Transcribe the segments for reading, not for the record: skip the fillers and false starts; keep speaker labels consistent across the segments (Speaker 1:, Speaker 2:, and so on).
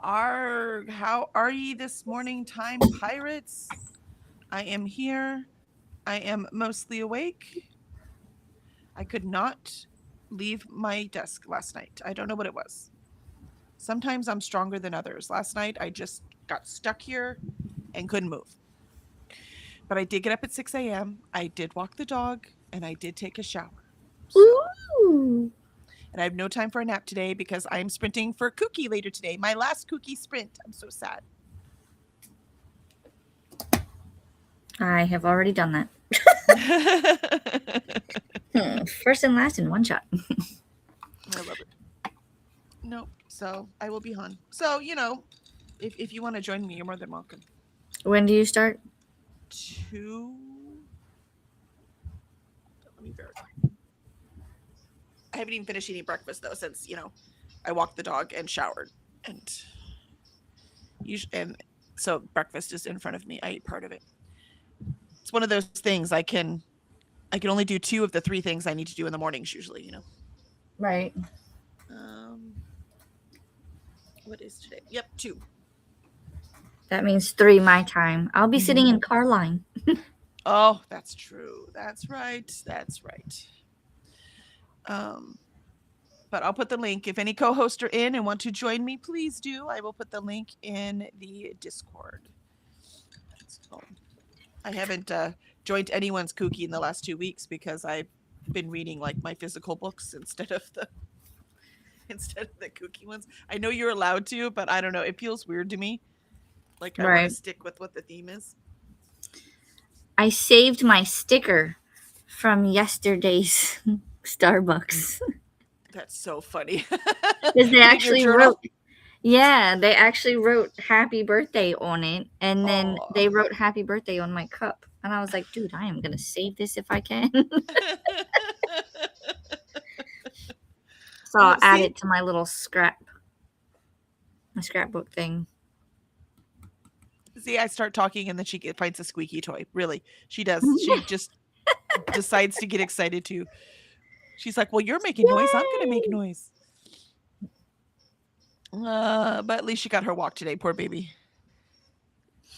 Speaker 1: How are ye this morning time, pirates? I am here. I am mostly awake. I could not leave my desk last night. I don't know what it was. Sometimes I'm stronger than others. Last night I just got stuck here and couldn't move. But I did get up at 6 a.m. I did walk the dog and I did take a shower. So,
Speaker 2: Ooh.
Speaker 1: and I have no time for a nap today because I'm sprinting for Kooky later today. My last Kooky sprint. I'm so sad.
Speaker 2: I have already done that.
Speaker 1: I
Speaker 2: First and last in one shot.
Speaker 1: love it. Nope. So I will be on. So, if you want to join me, you're more than welcome.
Speaker 2: When do you start?
Speaker 1: Two. Let me verify. I haven't even finished eating breakfast though, since I walked the dog and showered, and so breakfast is in front of me. I ate part of it. It's one of those things I can only do two of the three things I need to do in the mornings usually.
Speaker 2: Right.
Speaker 1: Um, what is today? Yep, two.
Speaker 2: That means 3 my time. I'll be sitting in car line.
Speaker 1: Oh, that's true. That's right. That's right. Um, but I'll put the link. If any co-hosts are in and want to join me, please do. I will put the link in the Discord. So I haven't joined anyone's Kooky in the last 2 weeks because I've been reading like my physical books instead of the Kooky ones. I know you're allowed to, but I don't know. It feels weird to me. Like I want to
Speaker 2: Right.
Speaker 1: stick with what the theme is.
Speaker 2: I saved my sticker from yesterday's Starbucks.
Speaker 1: That's so funny.
Speaker 2: Because they
Speaker 1: Put in your
Speaker 2: actually
Speaker 1: journal.
Speaker 2: wrote, yeah, they actually wrote happy birthday on it. And then
Speaker 1: Oh.
Speaker 2: they wrote happy birthday on my cup. And I was like, dude, I am going to save this if I can. So I'll add
Speaker 1: See,
Speaker 2: it to my little my scrapbook thing.
Speaker 1: I start talking and then she finds a squeaky toy. Really, she does. She just decides to get excited too. She's like, "Well, you're making noise. I'm gonna make
Speaker 2: Yay!
Speaker 1: noise." But at least she got her walk today. Poor baby,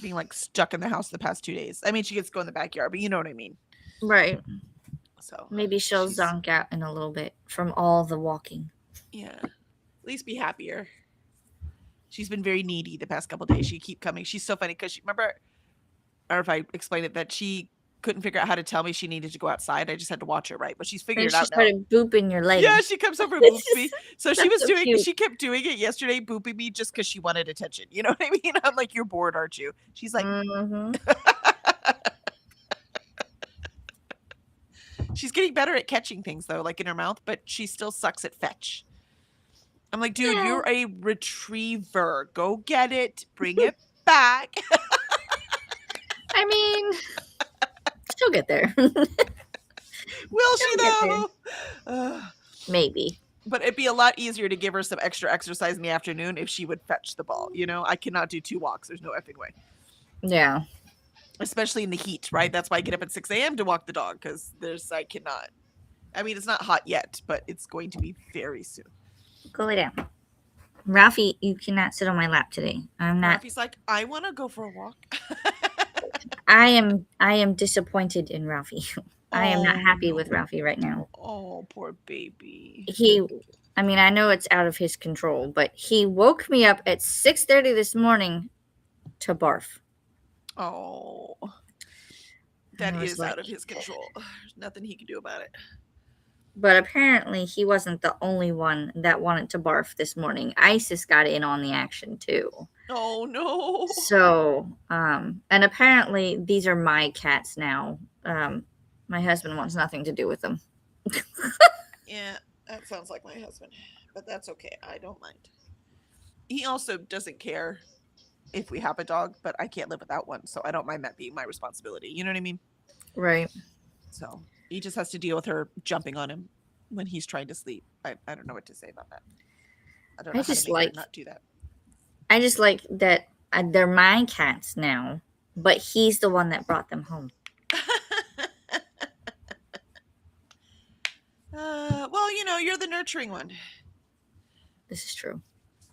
Speaker 1: being like stuck in the house the past 2 days. I mean, she gets to go in the backyard, but you know what I mean.
Speaker 2: Right.
Speaker 1: So
Speaker 2: Maybe she'll
Speaker 1: she's
Speaker 2: zonk out in a little bit from all the walking.
Speaker 1: yeah. At least be happier. She's been very needy the past couple days. She keep coming. She's so funny because she remember, or if I explained it, that she couldn't figure out how to tell me she needed to go outside. I just had to watch her, right? But she's figured
Speaker 2: And
Speaker 1: it
Speaker 2: she
Speaker 1: out now.
Speaker 2: started booping your
Speaker 1: Yeah,
Speaker 2: leg.
Speaker 1: she comes over and
Speaker 2: It's
Speaker 1: boops
Speaker 2: just,
Speaker 1: me. So
Speaker 2: that's so cute.
Speaker 1: she kept doing it yesterday, booping me just because she wanted attention. You know what I mean? I'm like, you're bored, aren't you? She's like,
Speaker 2: Mm-hmm.
Speaker 1: she's getting better at catching things though, like in her mouth, but she still sucks at fetch. I'm like, dude,
Speaker 2: Yeah.
Speaker 1: you're a retriever. Go get it, bring it back.
Speaker 2: I mean, she'll get there.
Speaker 1: Will she
Speaker 2: She'll get there.
Speaker 1: though? Ugh.
Speaker 2: Maybe.
Speaker 1: But it'd be a lot easier to give her some extra exercise in the afternoon if she would fetch the ball. I cannot do 2 walks. There's no effing way.
Speaker 2: Yeah.
Speaker 1: Especially in the heat, right? That's why I get up at 6 a.m. to walk the dog because I cannot. I mean, it's not hot yet, but it's going to be very soon.
Speaker 2: Go lay down. Ralphie, you cannot sit on my lap today. I'm not.
Speaker 1: Rafi's like, I want to go for a walk.
Speaker 2: I am disappointed in Ralphie. I am not
Speaker 1: Oh
Speaker 2: happy with
Speaker 1: no.
Speaker 2: Ralphie right now.
Speaker 1: Oh, poor baby.
Speaker 2: He I mean, I know it's out of his control, but he woke me up at 6:30 this morning to barf.
Speaker 1: Oh,
Speaker 2: And
Speaker 1: that
Speaker 2: I was
Speaker 1: is
Speaker 2: like,
Speaker 1: out of his control. There's nothing he can do about it.
Speaker 2: but apparently he wasn't the only one that wanted to barf this morning. Isis got in on the action too.
Speaker 1: Oh no.
Speaker 2: So, and apparently these are my cats now. My husband wants nothing to do with them.
Speaker 1: Yeah, that sounds like my husband, but that's okay. I don't mind. He also doesn't care if we have a dog, but I can't live without one, so I don't mind that being my responsibility. You know what I mean?
Speaker 2: Right.
Speaker 1: So he just has to deal with her jumping on him when he's trying to sleep. I don't know what to say about that. I don't
Speaker 2: I
Speaker 1: know how to
Speaker 2: just
Speaker 1: make her
Speaker 2: like
Speaker 1: not do that.
Speaker 2: I just like that they're my cats now, but he's the one that brought them home.
Speaker 1: Well, you're the nurturing one.
Speaker 2: This is true.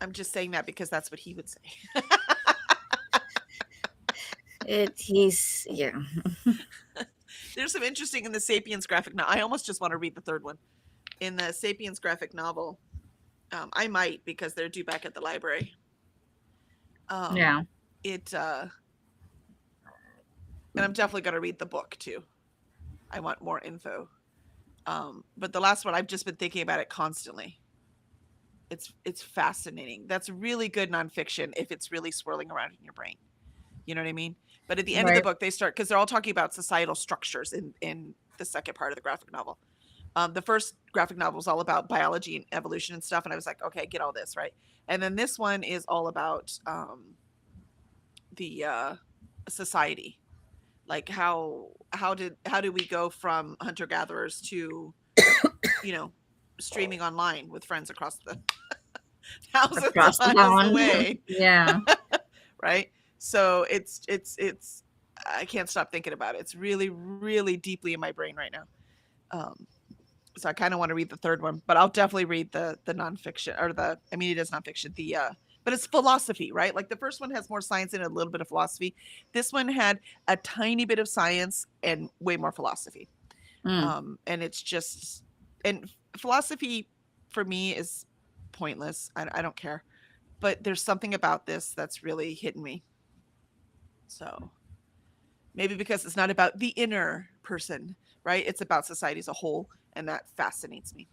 Speaker 1: I'm just saying that because that's what he would say.
Speaker 2: Yeah.
Speaker 1: There's some interesting in the Sapiens graphic novel. I almost just want to read the third one. In the Sapiens graphic novel, I might because they're due back at the library.
Speaker 2: Yeah.
Speaker 1: And I'm definitely going to read the book too. I want more info. But the last one, I've just been thinking about it constantly. It's fascinating. That's really good nonfiction if it's really swirling around in your brain. You know what I mean? But at the end of the book, they start, because they're all talking about societal structures in the second part of the graphic novel. The first graphic novel was all about biology and evolution and stuff, and I was like, okay, I get all this, right? And then this one is all about the society, like how do we go from hunter gatherers to streaming online with friends across the thousands of miles away.
Speaker 2: Yeah.
Speaker 1: Right. So it's I can't stop thinking about it. It's really, really deeply in my brain right now. So I kind of want to read the third one, but I'll definitely read the nonfiction, or it is nonfiction, but it's philosophy, right? Like the first one has more science and a little bit of philosophy. This one had a tiny bit of science and way more philosophy. And it's just, and philosophy for me is pointless. I don't care, but there's something about this that's really hitting me. So maybe because it's not about the inner person, right? It's about society as a whole, and that fascinates me.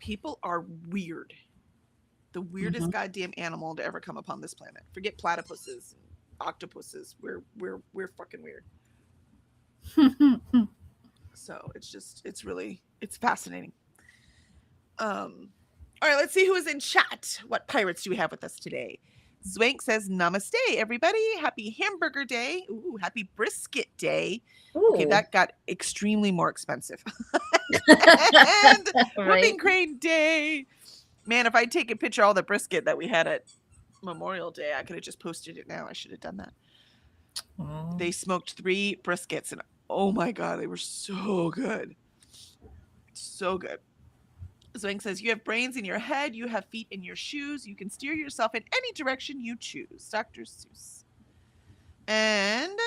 Speaker 1: People are weird. The weirdest goddamn animal to ever come upon this planet. Forget platypuses and octopuses. We're fucking weird. So it's fascinating. All right, let's see who is in chat. What pirates do we have with us today? Zwank says, namaste, everybody. Happy hamburger day. Ooh, happy brisket day. Ooh. Okay, that got extremely more expensive. And whooping crane day. Man, if I'd taken a picture of all the brisket that we had at Memorial Day, I could have just posted it now. I should have done that. Oh. They smoked 3 briskets, and oh my God, they were so good. So good. Zwank says, you have brains in your head, you have feet in your shoes, you can steer yourself in any direction you choose. Dr. Seuss. And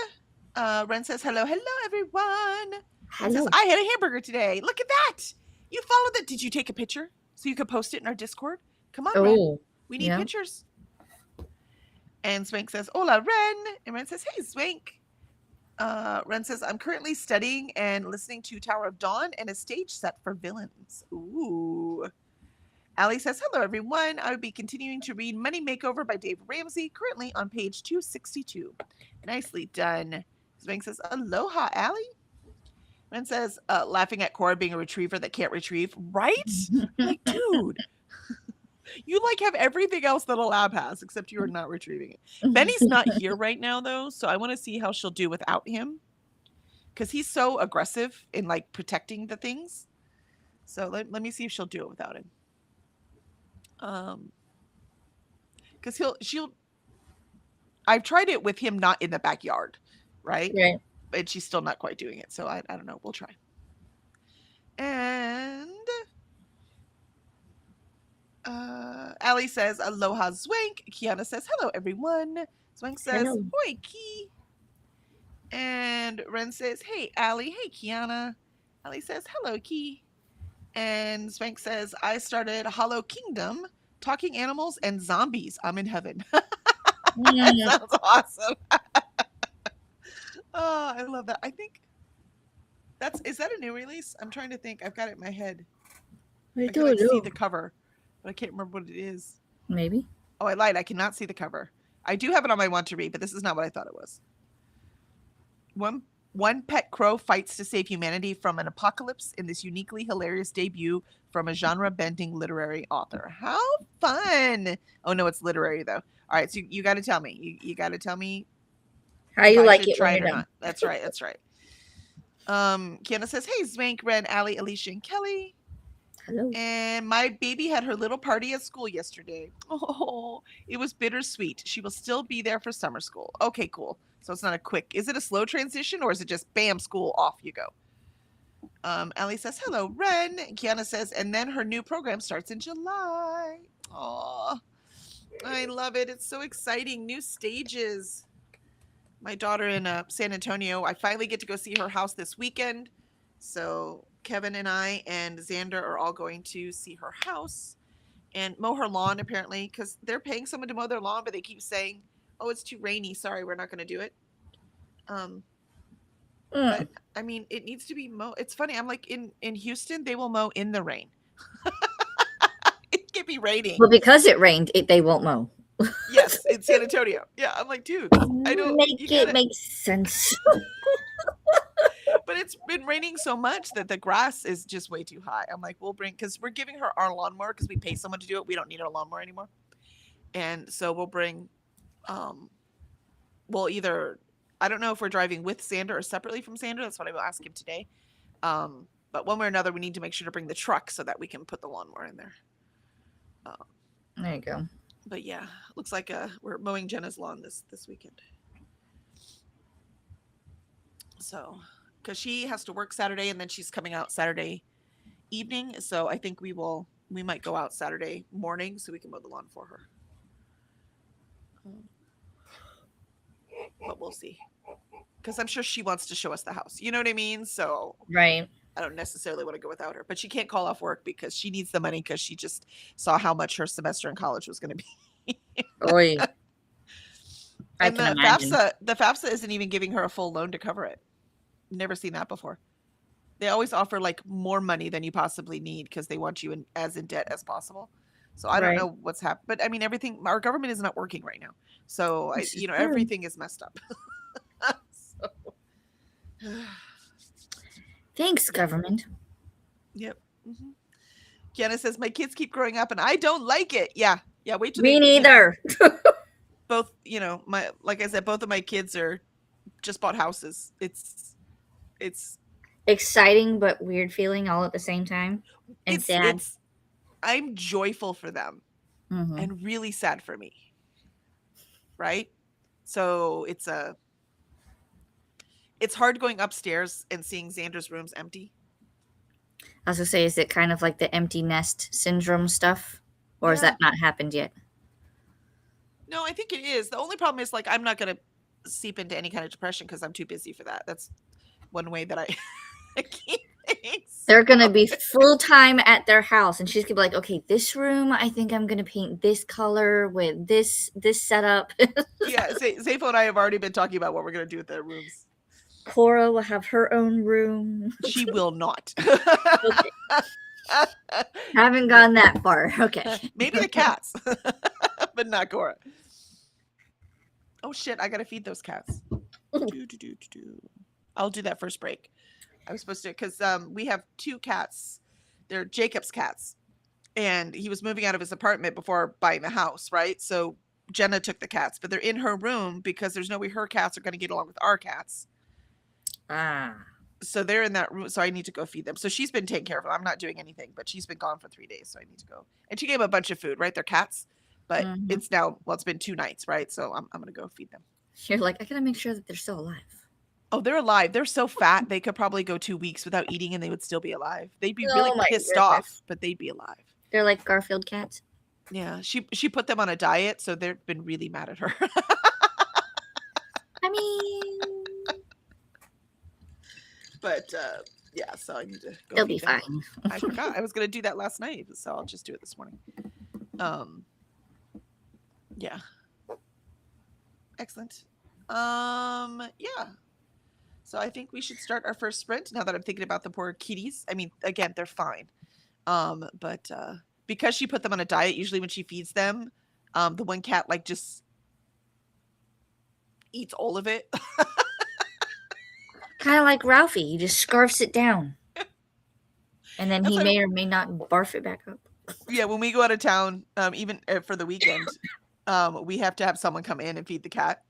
Speaker 1: Ren says, hello, everyone. Hello. Says, I had a hamburger today. Look at that. You followed it. Did you take a picture so you could post it in our Discord? Come on, Ren. We need pictures. And Zwank says, hola, Ren. And Ren says, hey, Zwank. Ren says, I'm currently studying and listening to Tower of Dawn and a stage set for villains. Ooh. Allie says, hello, everyone. I will be continuing to read Money Makeover by Dave Ramsey, currently on page 262. Nicely done. Zwank says, aloha, Allie. Ren says, laughing at Cora being a retriever that can't retrieve. Right? Like, dude. You have everything else that a lab has, except you are not retrieving it. Benny's not here right now, though, so I want to see how she'll do without him, because he's so aggressive in protecting the things. So let me see if she'll do it without him. Because I've tried it with him not in the backyard, right? Right. But she's still not quite doing it, so I don't know. We'll try. And Allie says, aloha, Zwank. Kiana says, hello, everyone. Zwank says, hoi, Ki. And Ren says, hey, Allie. Hey, Kiana. Allie says, hello, Ki. And Zwank says, I started Hollow Kingdom, talking animals and zombies. I'm in heaven. That sounds awesome. Oh, I love that. I think is that a new release? I'm trying to think. I've got it in my head. I can see the cover, but I can't remember what it is.
Speaker 2: Maybe.
Speaker 1: Oh, I lied. I cannot see the cover. I do have it on my want to read, but this is not what I thought it was. One pet crow fights to save humanity from an apocalypse in this uniquely hilarious debut from a genre-bending literary author. How fun! Oh no, it's literary though. All right, so you got to tell me. You got to tell me
Speaker 2: how you like it when you're done.
Speaker 1: That's right. That's right. Kiana says, hey, Zwank, Ren, Allie, Alicia, and Kelly.
Speaker 2: Hello.
Speaker 1: And my baby had her little party at school yesterday. Oh, it was bittersweet. She will still be there for summer school. Okay, cool. So it's not is it a slow transition, or is it just bam, school, off you go? Ellie says, hello, Ren. Kiana says, and then her new program starts in July. Aw, I love it. It's so exciting. New stages. My daughter in San Antonio, I finally get to go see her house this weekend. So Kevin and I and Xander are all going to see her house and mow her lawn, apparently, because they're paying someone to mow their lawn, but they keep saying, oh, it's too rainy. Sorry, we're not going to do it. But I mean, it needs to be mowed. It's funny. I'm like, in Houston, they will mow in the rain. It could be raining.
Speaker 2: Well, because it rained, they won't mow.
Speaker 1: Yes, in San Antonio. Yeah, I'm like, dude, I don't
Speaker 2: make it make sense.
Speaker 1: But it's been raining so much that the grass is just way too high. I'm like, we'll bring, because we're giving her our lawnmower because we pay someone to do it. We don't need our lawnmower anymore. And so we'll bring, we'll either, I don't know if we're driving with Xander or separately from Xander. That's what I will ask him today. But one way or another, we need to make sure to bring the truck so that we can put the lawnmower in there.
Speaker 2: There you go.
Speaker 1: But yeah, looks like we're mowing Jenna's lawn this weekend. So, because she has to work Saturday and then she's coming out Saturday evening. So I think we might go out Saturday morning so we can mow the lawn for her. But we'll see. Because I'm sure she wants to show us the house. You know what I mean? So
Speaker 2: right.
Speaker 1: I don't necessarily want to go without her. But she can't call off work because she needs the money because she just saw how much her semester in college was going to be.
Speaker 2: Oy.
Speaker 1: And the FAFSA isn't even giving her a full loan to cover it. Never seen that before. They always offer like more money than you possibly need because they want you as in debt as possible. So I don't know what's happened, but I mean, our government is not working right now. So everything is messed up.
Speaker 2: Thanks, government.
Speaker 1: Yep. Mm-hmm. Kiana says, my kids keep growing up and I don't like it. Yeah. Wait till
Speaker 2: me neither.
Speaker 1: Both, like I said, both of my kids are just bought houses. It's
Speaker 2: exciting but weird feeling all at the same time, and sad.
Speaker 1: I'm joyful for them and really sad for me, right? So it's hard going upstairs and seeing Xander's rooms empty.
Speaker 2: I was gonna say, is it kind of like the empty nest syndrome stuff, or has that not happened yet?
Speaker 1: No, I think it is. The only problem is, like, I'm not gonna seep into any kind of depression because I'm too busy for that. That's one way that I keep things.
Speaker 2: They're gonna be full time at their house, and she's gonna be like, "Okay, this room, I think I'm gonna paint this color with this setup."
Speaker 1: Yeah, Zayfo and I have already been talking about what we're gonna do with their rooms.
Speaker 2: Cora will have her own room.
Speaker 1: She will not.
Speaker 2: Haven't gone that far. Okay.
Speaker 1: Maybe the cats, but not Cora. Oh shit! I gotta feed those cats. I'll do that first break. I was supposed to, because we have 2 cats. They're Jacob's cats, and he was moving out of his apartment before buying the house, right? So Jenna took the cats, but they're in her room because there's no way her cats are going to get along with our cats. So they're in that room. So I need to go feed them. So she's been taking care of them. I'm not doing anything, but she's been gone for 3 days. So I need to go. And she gave them a bunch of food, right? They're cats, but it's now, it's been 2 nights, right? So I'm going to go feed them.
Speaker 2: You're like, I got to make sure that they're still alive.
Speaker 1: Oh, they're alive. They're so fat. They could probably go 2 weeks without eating and they would still be alive. They'd be really pissed off, but they'd be alive.
Speaker 2: They're like Garfield cats.
Speaker 1: Yeah. She put them on a diet. So they've been really mad at her.
Speaker 2: I mean,
Speaker 1: but yeah, so I need to go.
Speaker 2: They'll be fine.
Speaker 1: I forgot. I was going to do that last night. So I'll just do it this morning. Yeah. Excellent. Yeah. So I think we should start our first sprint now that I'm thinking about the poor kitties. I mean, again, they're fine. But because she put them on a diet, usually when she feeds them, the one cat like just eats all of it.
Speaker 2: Kind of like Ralphie. He just scarfs it down. And then he may or may not barf it back up.
Speaker 1: Yeah, when we go out of town, even for the weekend, we have to have someone come in and feed the cat.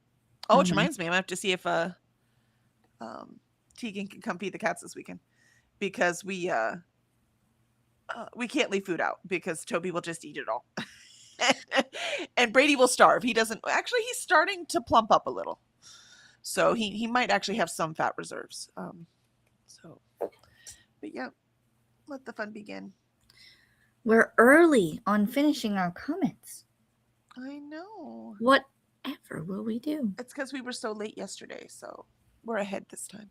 Speaker 1: Oh, which reminds me, I'm gonna have to see if Tegan can come feed the cats this weekend, because we can't leave food out because Toby will just eat it all. And Brady will starve. He doesn't actually. He's starting to plump up a little, so he might actually have some fat reserves. But yet. Let the fun begin.
Speaker 2: We're early on finishing our comments.
Speaker 1: I know.
Speaker 2: Whatever will we do?
Speaker 1: It's because we were so late yesterday, so we're ahead this time.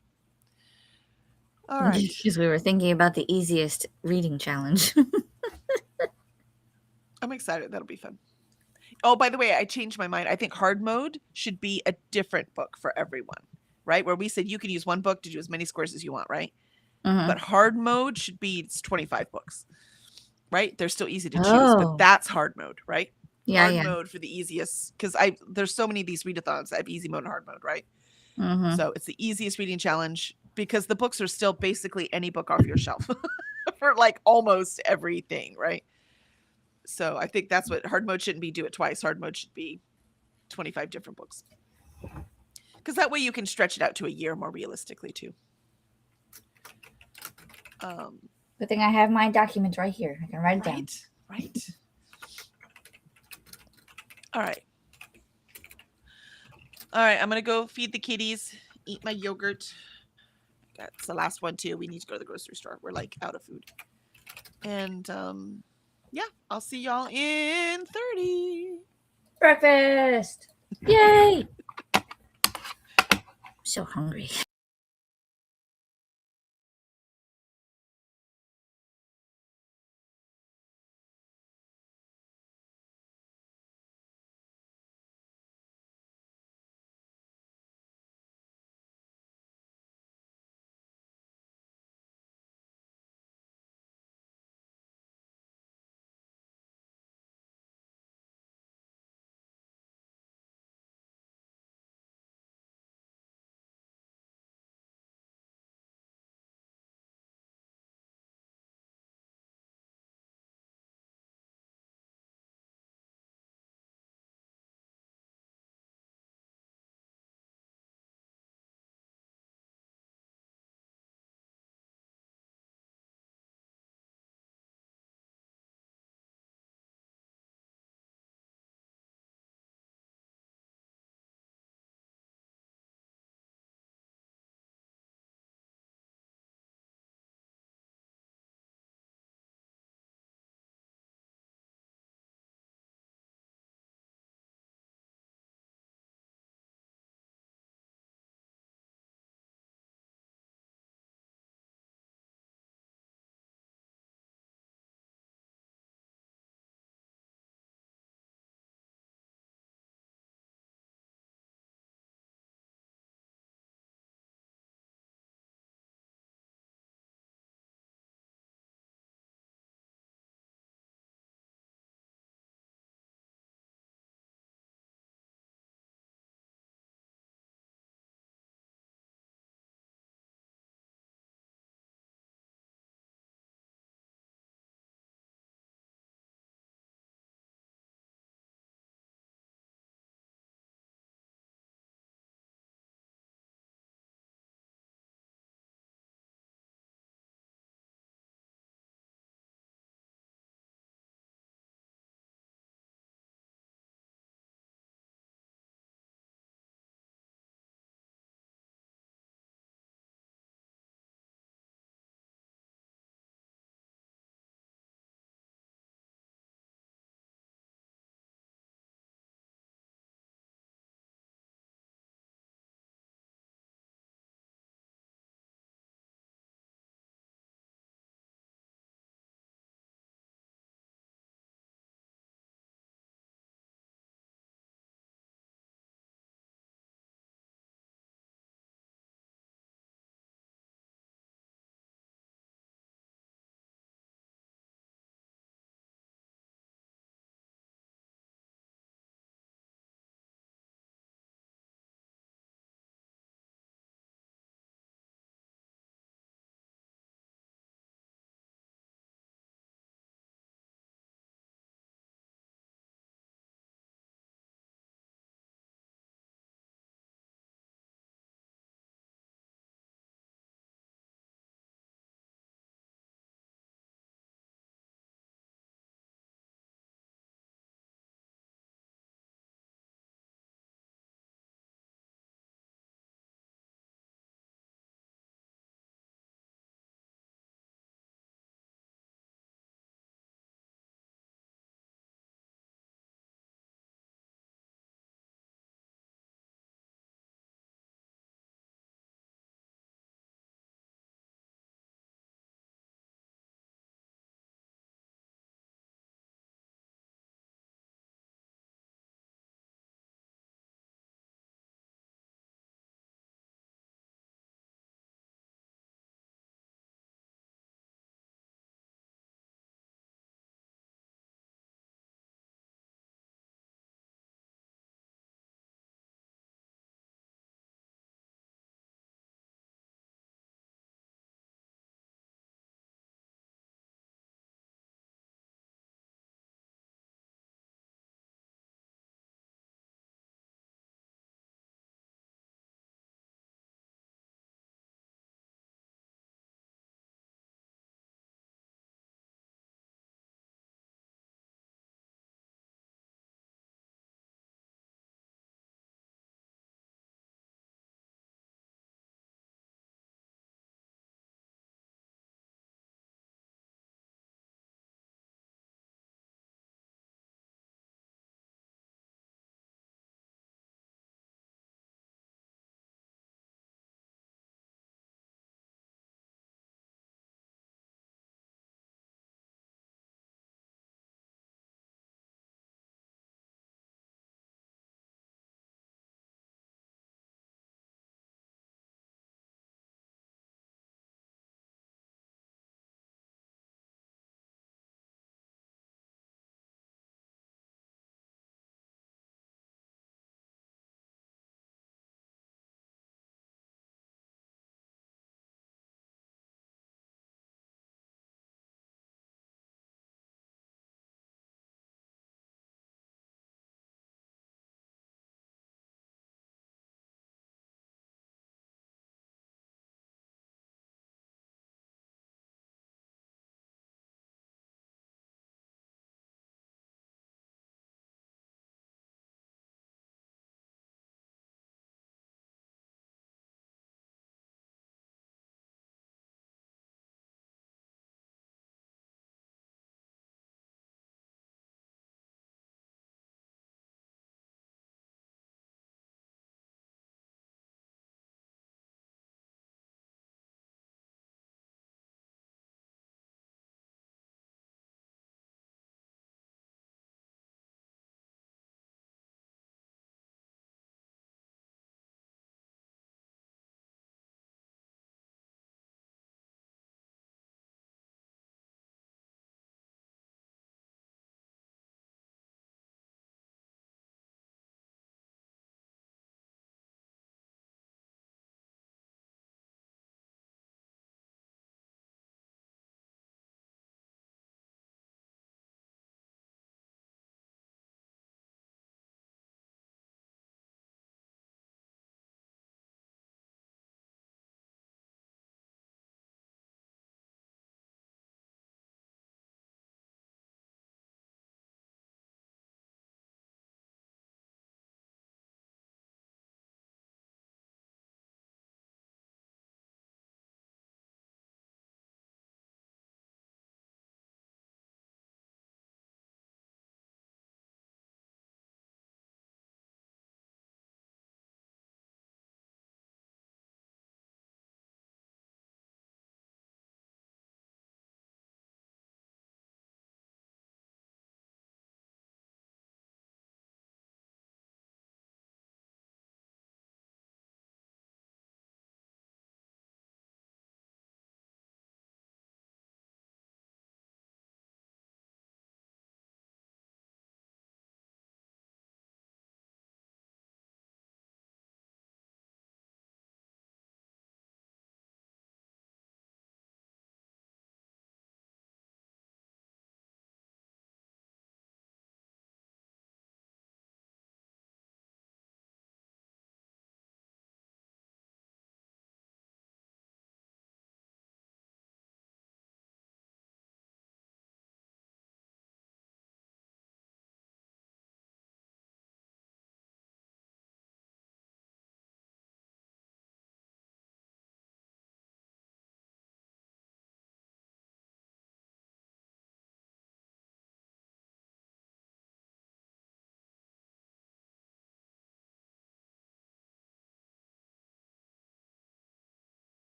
Speaker 1: All right.
Speaker 2: Because we were thinking about the easiest reading challenge.
Speaker 1: I'm excited. That'll be fun. Oh, by the way, I changed my mind. I think hard mode should be a different book for everyone, right? Where we said you can use one book to do as many squares as you want, right?
Speaker 2: Mhm.
Speaker 1: But hard mode should be it's 25 books, right? They're still easy to choose,
Speaker 2: Oh.
Speaker 1: but that's hard mode, right?
Speaker 2: Yeah,
Speaker 1: hard
Speaker 2: yeah.
Speaker 1: mode for the easiest because there's so many of these readathons that have easy mode and hard mode, right?
Speaker 2: Mhm.
Speaker 1: So it's the easiest reading challenge because the books are still basically any book off your shelf for like almost everything, right? So I think that's what hard mode shouldn't be. Do it twice. Hard mode should be 25 different books because that way you can stretch it out to a year more realistically too.
Speaker 2: Good thing I have my documents right here. I can write it down.
Speaker 1: Right. All right. I'm gonna go feed the kitties, eat my yogurt. That's the last one too. We need to go to the grocery store. We're like out of food. And yeah, I'll see y'all in 30.
Speaker 2: Breakfast! Yay! I'm so hungry.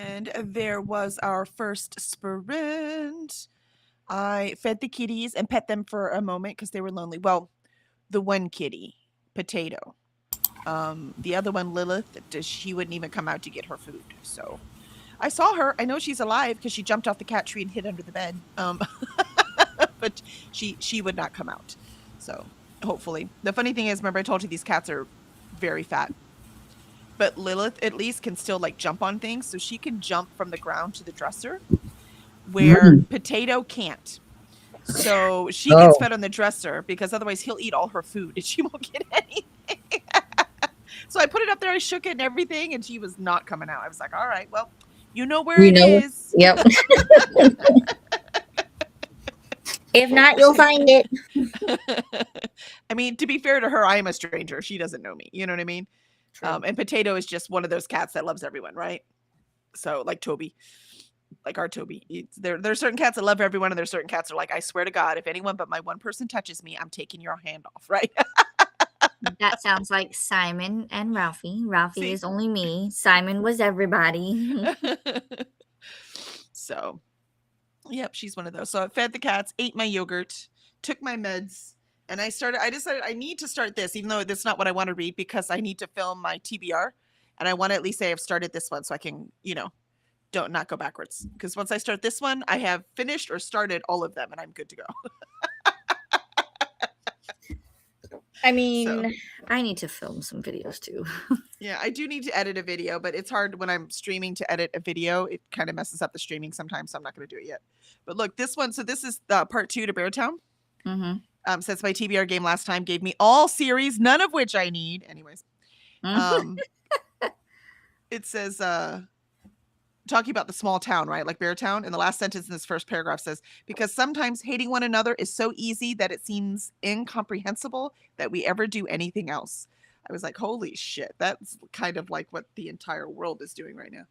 Speaker 1: And there was our first sprint. I fed the kitties and pet them for a moment because they were lonely. Well, the one kitty, Potato. The other one, Lilith, she wouldn't even come out to get her food. So I saw her. I know she's alive because she jumped off the cat tree and hid under the bed. But she would not come out. So hopefully. The funny thing is, remember I told you these cats are very fat. But Lilith at least can still like jump on things, so she can jump from the ground to the dresser, where Potato can't. So she gets fed on the dresser because otherwise he'll eat all her food and she won't get anything. So I put it up there, I shook it and everything, and she was not coming out. I was like, all right, well, you know where it is.
Speaker 2: Yep. If not, you'll find it.
Speaker 1: I mean, to be fair to her, I am a stranger. She doesn't know me. You know what I mean? And Potato is just one of those cats that loves everyone, right? So like Toby, like our Toby. There are certain cats that love everyone, and there's certain cats that are like, I swear to God, if anyone but my one person touches me, I'm taking your hand off, right?
Speaker 2: That sounds like Simon and Ralphie. Ralphie
Speaker 1: See?
Speaker 2: is only me. Simon was everybody.
Speaker 1: So, yep, she's one of those. So I fed the cats, ate my yogurt, took my meds, and I decided I need to start this, even though that's not what I want to read, because I need to film my TBR. And I want to at least say I've started this one so I can, don't not go backwards. Because once I start this one, I have finished or started all of them and I'm good to go.
Speaker 2: I mean, I need to film some videos too.
Speaker 1: Yeah, I do need to edit a video, but it's hard when I'm streaming to edit a video. It kind of messes up the streaming sometimes, so I'm not going to do it yet. But look, this one, so this is part 2 to Beartown.
Speaker 2: Mm-hmm.
Speaker 1: Since my TBR game last time gave me all series, none of which I need. Anyways. It says, talking about the small town, right? Like Beartown. And the last sentence in this first paragraph says, because sometimes hating one another is so easy that it seems incomprehensible that we ever do anything else. I was like, holy shit. That's kind of like what the entire world is doing right now.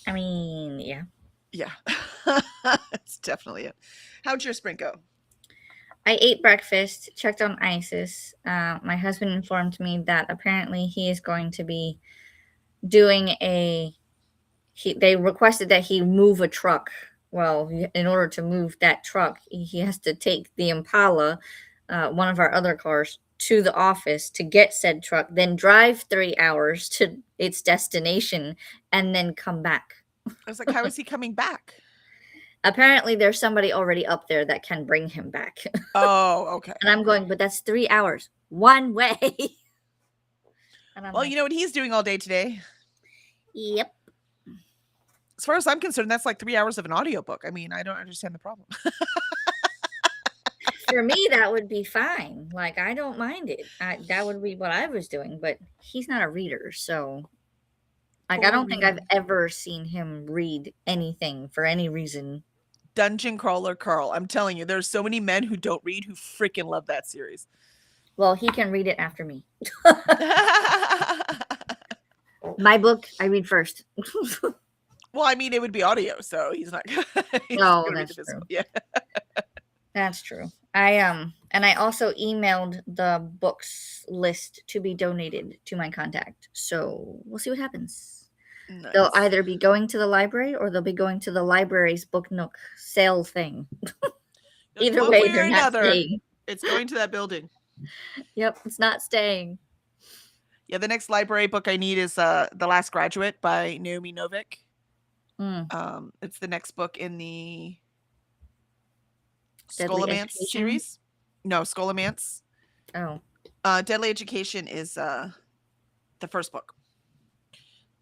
Speaker 2: I mean, yeah.
Speaker 1: Yeah. That's definitely it. How'd your sprint go?
Speaker 2: I ate breakfast, checked on Isis. My husband informed me that apparently he is going to be doing they requested that he move a truck. Well, in order to move that truck, he has to take the Impala, one of our other cars, to the office to get said truck, then drive 3 hours to its destination, and then come back.
Speaker 1: I was like, how is he coming back?
Speaker 2: Apparently, there's somebody already up there that can bring him back.
Speaker 1: Oh, okay.
Speaker 2: And I'm going, but that's 3 hours one way. And
Speaker 1: well, like, you know what he's doing all day today?
Speaker 2: Yep.
Speaker 1: As far as I'm concerned, that's like 3 hours of an audiobook. I mean, I don't understand the problem.
Speaker 2: For me, that would be fine. Like, I don't mind it. That would be what I was doing, but he's not a reader. So, like, I don't think I've ever seen him read anything for any reason.
Speaker 1: Dungeon Crawler Carl. I'm telling you, there's so many men who don't read who freaking love that series.
Speaker 2: Well, he can read it after me. My book, I read first.
Speaker 1: Well, I mean, it would be audio, so he's not.
Speaker 2: That's true.
Speaker 1: Yeah,
Speaker 2: that's true. And I also emailed the books list to be donated to my contact. So we'll see what happens. Nice. They'll either be going to the library or they'll be going to the library's Book Nook sale thing. Either way, they're not staying.
Speaker 1: It's going to that building.
Speaker 2: Yep, it's not staying.
Speaker 1: Yeah, the next library book I need is The Last Graduate by Naomi Novik. It's the next book in the Scholomance series. No, Scholomance.
Speaker 2: Oh.
Speaker 1: Deadly Education is the first book.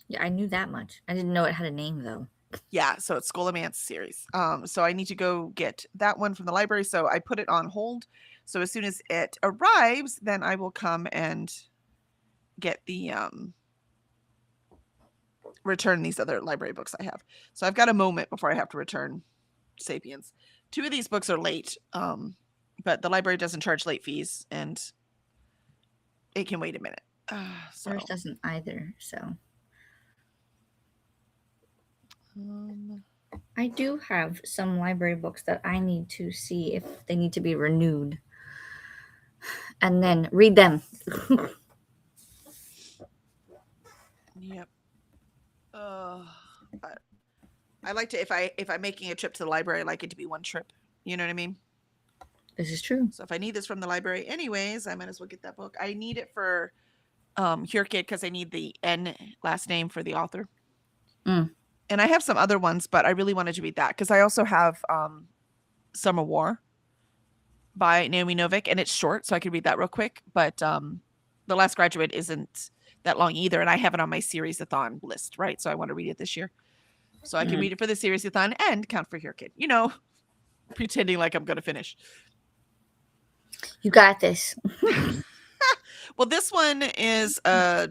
Speaker 2: Yeah, I knew that much. I didn't know it had a name though.
Speaker 1: Yeah, so it's Scholomance series. So I need to go get that one from the library. So I put it on hold. So as soon as it arrives, then I will come and get the return these other library books I have. So I've got a moment before I have to return Sapiens. 2 of these books are late, but the library doesn't charge late fees, and it can wait a minute.
Speaker 2: Ours doesn't either, so. I do have some library books that I need to see if they need to be renewed, and then read them.
Speaker 1: Yep. I like to if I'm making a trip to the library, I like it to be one trip. You know what I mean?
Speaker 2: This is true.
Speaker 1: So if I need this from the library anyways, I might as well get that book. I need it for Hurkid because I need the N last name for the author.
Speaker 2: Mm.
Speaker 1: And I have some other ones, but I really wanted to read that because I also have Summer War by Naomi Novik, and it's short, so I could read that real quick. But The Last Graduate isn't that long either, and I have it on my series-a-thon list, right? So I want to read it this year. So I can read it for the series-a-thon and count for Hurkid. You know, pretending like I'm going to finish.
Speaker 2: You got this.
Speaker 1: Well, this one is a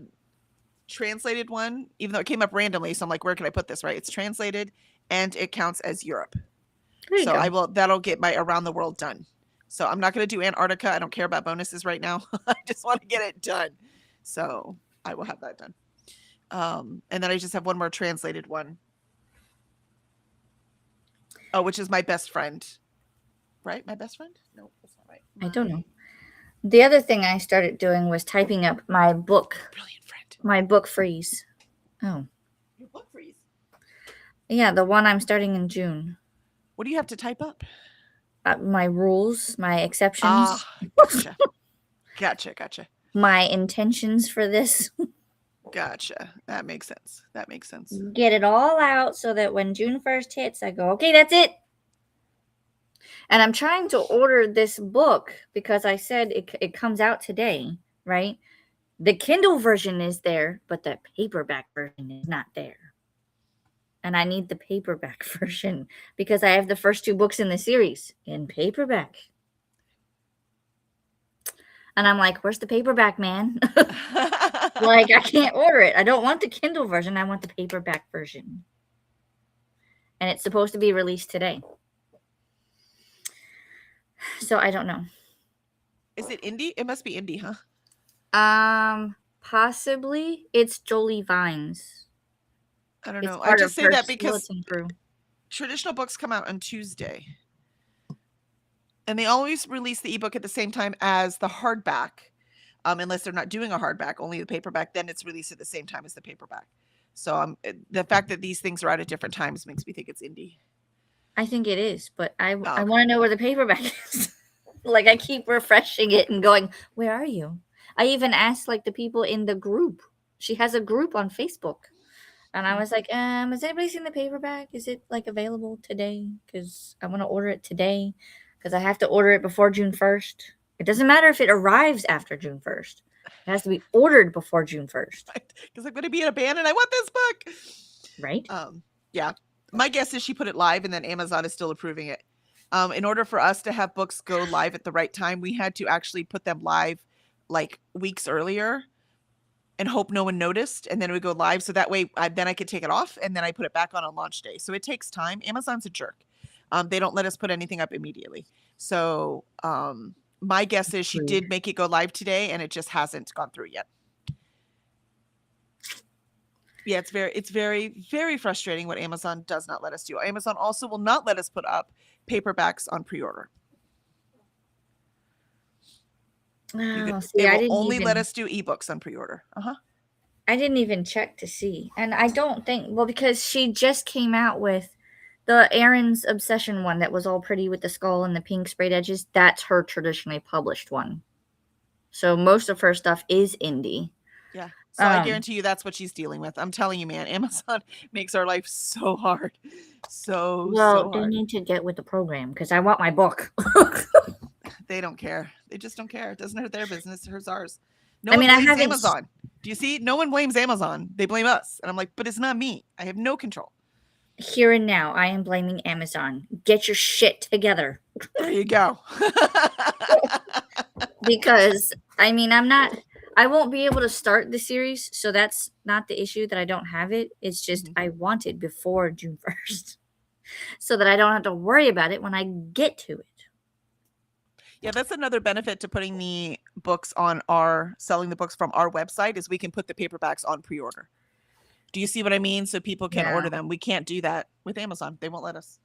Speaker 1: translated one, even though it came up randomly. So I'm like, where can I put this, right? It's translated, and it counts as Europe.
Speaker 2: There you
Speaker 1: So
Speaker 2: go.
Speaker 1: that'll get my around the world done. So I'm not going to do Antarctica. I don't care about bonuses right now. I just want to get it done. So I will have that done. And then I just have one more translated one. Oh, which is My Best Friend. Right? My Best Friend? No, that's not right.
Speaker 2: I don't know. The other thing I started doing was typing up my book.
Speaker 1: Brilliant friend.
Speaker 2: My book freeze. Oh.
Speaker 1: Your book freeze.
Speaker 2: Yeah, the one I'm starting in June.
Speaker 1: What do you have to type up?
Speaker 2: My rules, my exceptions.
Speaker 1: Ah, gotcha. Gotcha.
Speaker 2: My intentions for this.
Speaker 1: Gotcha. That makes sense.
Speaker 2: Get it all out so that when June 1st hits, I go, okay, that's it. And I'm trying to order this book because I said it comes out today, right? The Kindle version is there, but the paperback version is not there. And I need the paperback version because I have the first 2 books in the series in paperback. And I'm like, where's the paperback, man? Like, I can't order it. I don't want the Kindle version. I want the paperback version. And it's supposed to be released today. So I don't know.
Speaker 1: Is it indie? It must be indie, huh?
Speaker 2: Possibly. It's Jolie Vines.
Speaker 1: I don't know. I just say that because
Speaker 2: crew.
Speaker 1: Traditional books come out on Tuesday. And they always release the ebook at the same time as the hardback. Unless they're not doing a hardback, only the paperback, then it's released at the same time as the paperback. So the fact that these things are out at different times makes me think it's indie.
Speaker 2: I think it is, but I want to know where the paperback is. Like, I keep refreshing it and going, where are you? I even asked, like, the people in the group. She has a group on Facebook. And I was like, has anybody seen the paperback? Is it, like, available today? Because I want to order it today. Because I have to order it before June 1st. It doesn't matter if it arrives after June 1st. It has to be ordered before June 1st.
Speaker 1: Because I'm going to be in a band and I want this book.
Speaker 2: Right?
Speaker 1: Yeah. My guess is she put it live and then Amazon is still approving it. In order for us to have books go live at the right time, we had to actually put them live like weeks earlier and hope no one noticed. And then it would go live. So that way then I could take it off and then I put it back on launch day. So it takes time. Amazon's a jerk. They don't let us put anything up immediately. So my guess is she did make it go live today and it just hasn't gone through yet. Yeah, it's very, very frustrating what Amazon does not let us do. Amazon also will not let us put up paperbacks on pre-order. They will only let us do ebooks on pre-order.
Speaker 2: I didn't even check to see. And I don't think, well, because she just came out with the Erin's Obsession one that was all pretty with the skull and the pink sprayed edges. That's her traditionally published one. So most of her stuff is indie.
Speaker 1: Yeah. So I guarantee you that's what she's dealing with. I'm telling you, man, Amazon makes our life so hard. So hard.
Speaker 2: They need to get with the program because I want my book.
Speaker 1: They don't care. They just don't care. It doesn't hurt their business. It hurts ours.
Speaker 2: I
Speaker 1: blames Amazon. Do you see? No one blames Amazon. They blame us. And I'm like, but it's not me. I have no control.
Speaker 2: Here and now, I am blaming Amazon. Get your shit together.
Speaker 1: There you go.
Speaker 2: Because, I won't be able to start the series, so that's not the issue that I don't have it. It's just I want it before June 1st so that I don't have to worry about it when I get to it.
Speaker 1: Yeah, that's another benefit to putting the books on selling the books from our website is we can put the paperbacks on pre-order. Do you see what I mean? So people can order them. We can't do that with Amazon. They won't let us.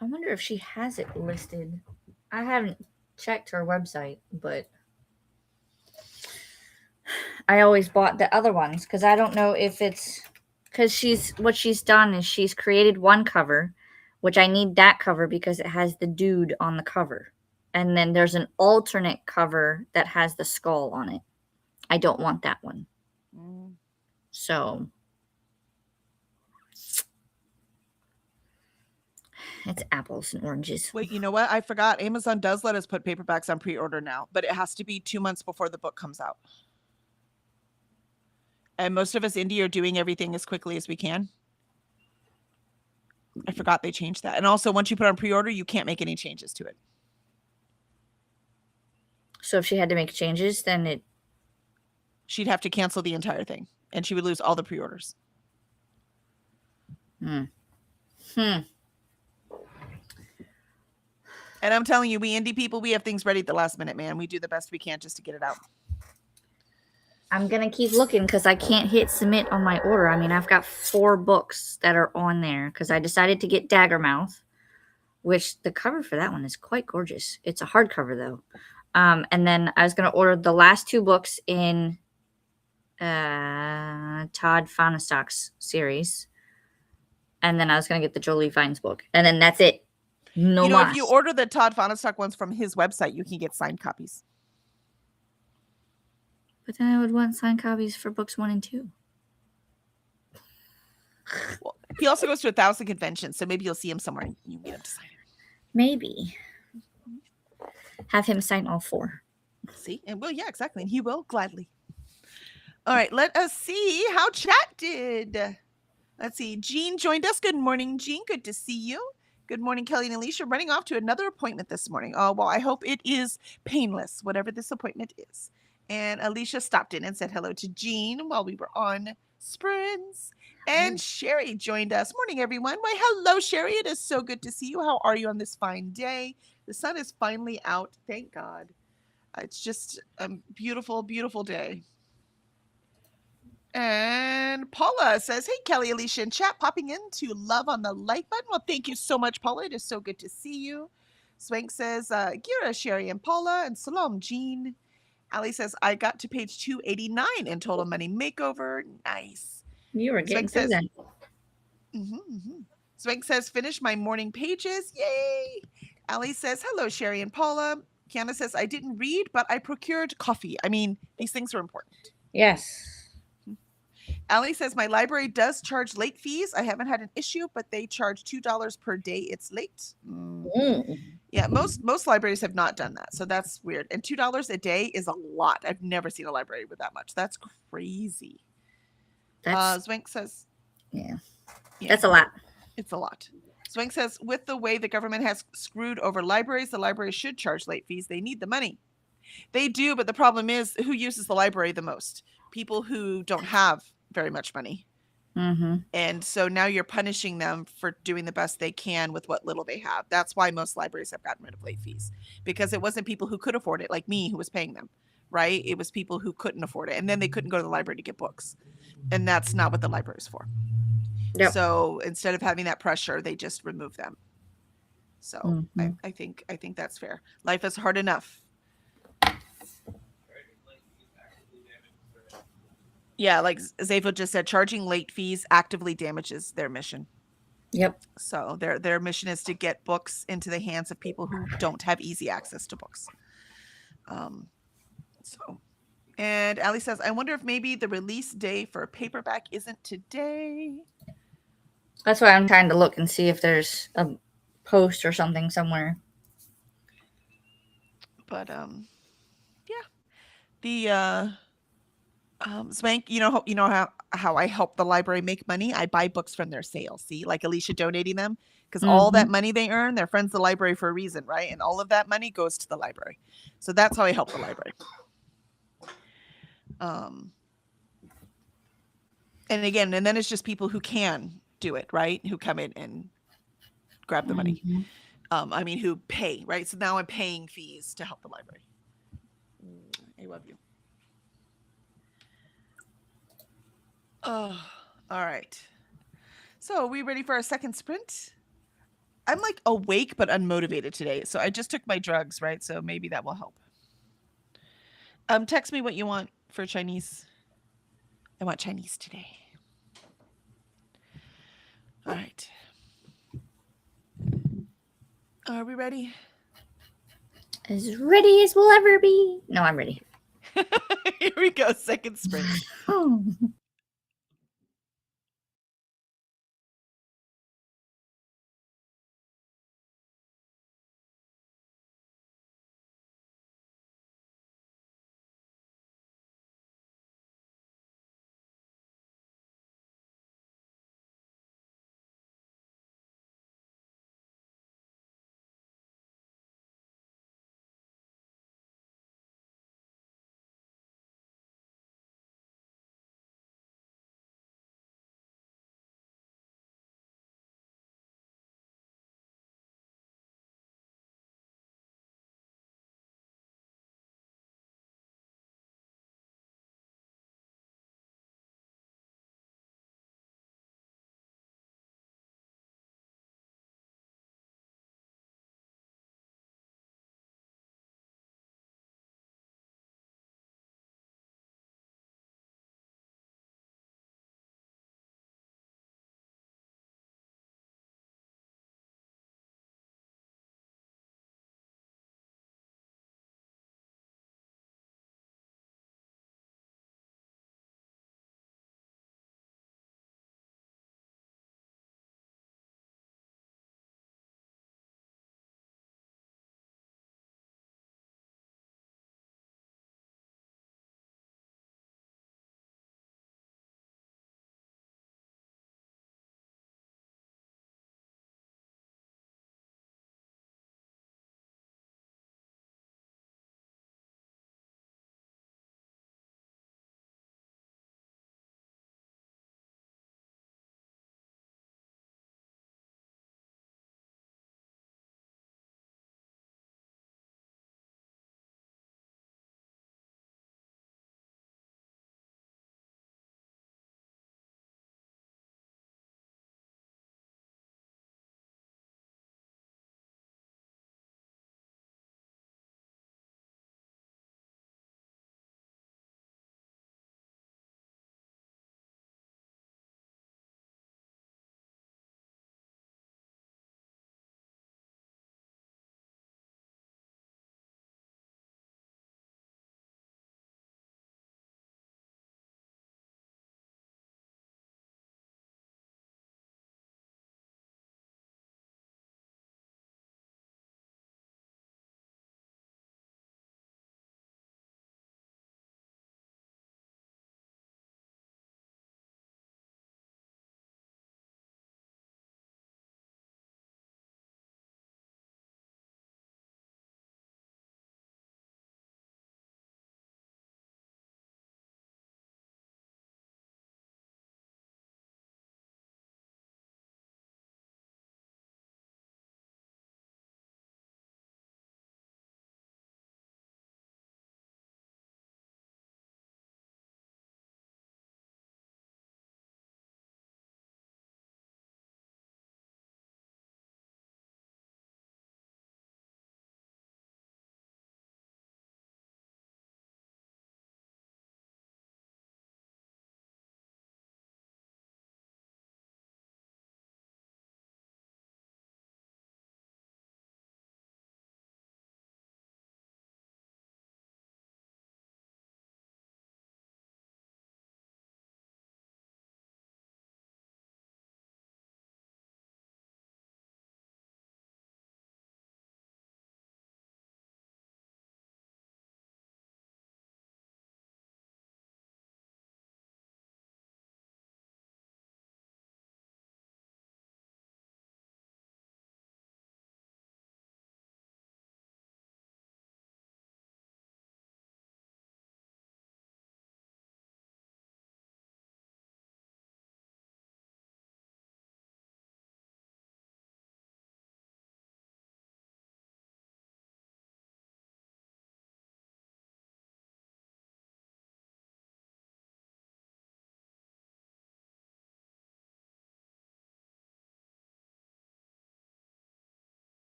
Speaker 2: I wonder if she has it listed. I haven't checked her website, but I always bought the other ones because I don't know if it's because what she's done is she's created one cover, which I need that cover because it has the dude on the cover, and then there's an alternate cover that has the skull on it. I don't want that one. So it's apples and oranges.
Speaker 1: Wait, you know what? I forgot. Amazon does let us put paperbacks on pre-order now, but it has to be 2 months before the book comes out. And most of us indie are doing everything as quickly as we can. I forgot they changed that. And also, once you put on pre-order, you can't make any changes to it.
Speaker 2: So if she had to make changes, then
Speaker 1: she'd have to cancel the entire thing, and she would lose all the pre-orders. And I'm telling you, we indie people, we have things ready at the last minute, man. We do the best we can just to get it out.
Speaker 2: I'm going to keep looking because I can't hit submit on my order. I mean, I've got 4 books that are on there because I decided to get Daggermouth, which the cover for that one is quite gorgeous. It's a hardcover, though. And then I was going to order the last 2 books in Todd Fahnestock's series. And then I was going to get the Jolie Vines book. And then that's it. No more.
Speaker 1: If you order the Todd Fahnestock ones from his website, you can get signed copies.
Speaker 2: But then I would want signed copies for books 1 and 2.
Speaker 1: Well, he also goes to 1,000 conventions, so maybe you'll see him somewhere and you can get him to sign it.
Speaker 2: Maybe. Have him sign all 4.
Speaker 1: See? And well, yeah, exactly. And he will gladly. All right, let us see how chat did. Let's see. Jean joined us. Good morning, Jean. Good to see you. Good morning, Kelly and Alicia. Running off to another appointment this morning. Oh, well, I hope it is painless, whatever this appointment is. And Alicia stopped in and said hello to Jean while we were on Sprints. And Sherry joined us. Morning, everyone. Why, hello, Sherry. It is so good to see you. How are you on this fine day? The sun is finally out. Thank God. It's just a beautiful, beautiful day. And Paula says, hey, Kelly, Alicia, and chat, popping in to love on the like button. Well, thank you so much, Paula. It is so good to see you. Swank says, Gira, Sherry, and Paula, and Salam, Jean. Ali says, I got to page 289 in Total Money Makeover. Nice.
Speaker 2: You were getting through that.
Speaker 1: Swank says, finish my morning pages. Yay. Ali says, hello, Sherry and Paula. Kiana says, I didn't read, but I procured coffee. I mean, these things are important.
Speaker 2: Yes.
Speaker 1: Ali says, my library does charge late fees. I haven't had an issue, but they charge $2 per day it's late. Yeah, most libraries have not done that, so that's weird. And $2 a day is a lot. I've never seen a library with that much. That's crazy. Swank says,
Speaker 2: yeah, that's a lot.
Speaker 1: It's a lot. Swank says, with the way the government has screwed over libraries, the library should charge late fees. They need the money. They do, but the problem is who uses the library the most? People who don't have very much money. And so now you're punishing them for doing the best they can with what little they have. That's why most libraries have gotten rid of late fees, because it wasn't people who could afford it, like me, who was paying them, right? It was people who couldn't afford it, and then they couldn't go to the library to get books, and that's not what the library is for. Yep. So instead of having that pressure, they just remove them. So I think that's fair. Life is hard enough. Yeah, like Zafo just said, charging late fees actively damages their mission.
Speaker 2: Yep.
Speaker 1: So their mission is to get books into the hands of people who don't have easy access to books. And Ali says, I wonder if maybe the release day for a paperback isn't today.
Speaker 2: That's why I'm trying to look and see if there's a post or something somewhere.
Speaker 1: But the Swank, you know how I help the library make money? I buy books from their sales. See, like Alicia donating them, because all that money they earn, they're friends of the library for a reason, right? And all of that money goes to the library. So that's how I help the library. And then it's just people who can do it, right? Who come in and grab the money. Who pay, right? So now I'm paying fees to help the library. I love you. Oh, all right. So are we ready for our second sprint? I'm like awake but unmotivated today. So I just took my drugs, right? So maybe that will help. Text me what you want for Chinese. I want Chinese today. All right. Are we ready?
Speaker 2: As ready as we'll ever be. No, I'm ready.
Speaker 1: Here we go. Second sprint.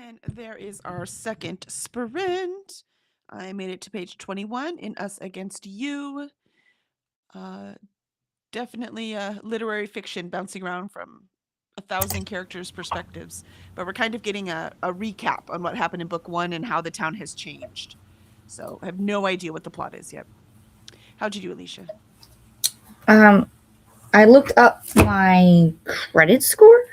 Speaker 1: And there is our second sprint. I made it to page 21 in Us Against You. Definitely literary fiction bouncing around from 1,000 characters' perspectives. But we're kind of getting a recap on what happened in book 1 and how the town has changed. So I have no idea what the plot is yet. How'd you do, Alicia?
Speaker 2: I looked up my credit score.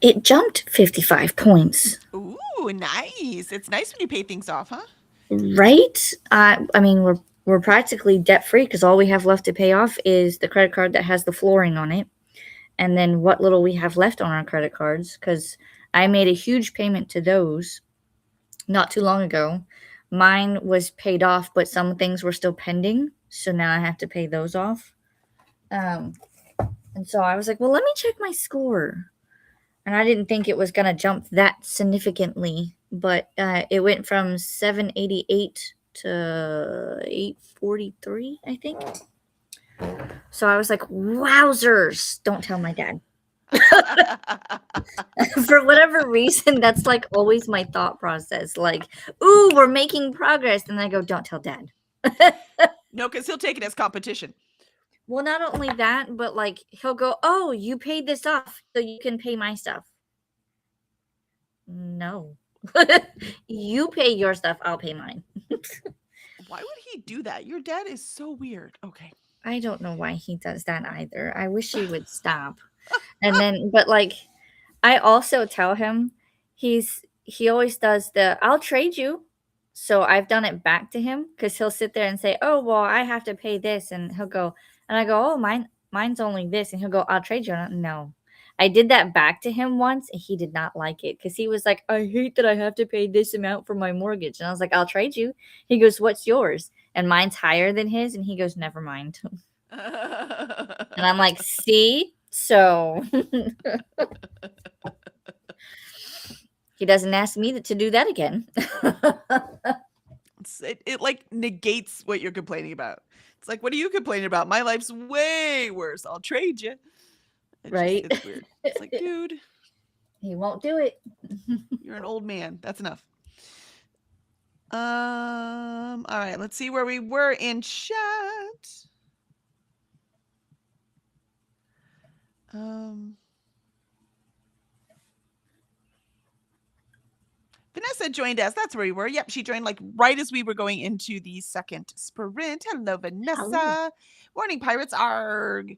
Speaker 2: It jumped 55 points.
Speaker 1: Ooh, nice. It's nice when you pay things off, huh?
Speaker 2: Right? I mean, we're practically debt free because all we have left to pay off is the credit card that has the flooring on it, and then what little we have left on our credit cards. Because I made a huge payment to those not too long ago. Mine was paid off, but some things were still pending, so now I have to pay those off. And so I was like, well, let me check my score. And I didn't think it was going to jump that significantly, but it went from 788 to 843, I think. So I was like, wowzers. Don't tell my dad. For whatever reason, that's like always my thought process. Like, ooh, we're making progress. And I go, don't tell dad.
Speaker 1: No, because he'll take it as competition.
Speaker 2: Well, not only that, but like he'll go, oh, you paid this off so you can pay my stuff. No. You pay your stuff, I'll pay mine.
Speaker 1: Why would he do that? Your dad is so weird. Okay.
Speaker 2: I don't know why he does that either. I wish he would stop. And then, but like, I also tell him he always does I'll trade you. So I've done it back to him because he'll sit there and say, oh, well, I have to pay this. And he'll go, and I go, oh, mine's only this. And he'll go, I'll trade you. No. I did that back to him once and he did not like it because he was like, I hate that I have to pay this amount for my mortgage. And I was like, I'll trade you. He goes, what's yours? And mine's higher than his. And he goes, never mind. And I'm like, see? So he doesn't ask me to do that again.
Speaker 1: It like negates what you're complaining about. It's like, what are you complaining about? My life's way worse. I'll trade you.
Speaker 2: Right?
Speaker 1: It's weird. It's like, dude,
Speaker 2: he won't do it.
Speaker 1: You're an old man. That's enough. All right, let's see where we were in chat. Vanessa joined us. That's where we were. Yep, she joined like right as we were going into the second sprint. Hello, Vanessa. Hello. Morning, Pirates. Arg.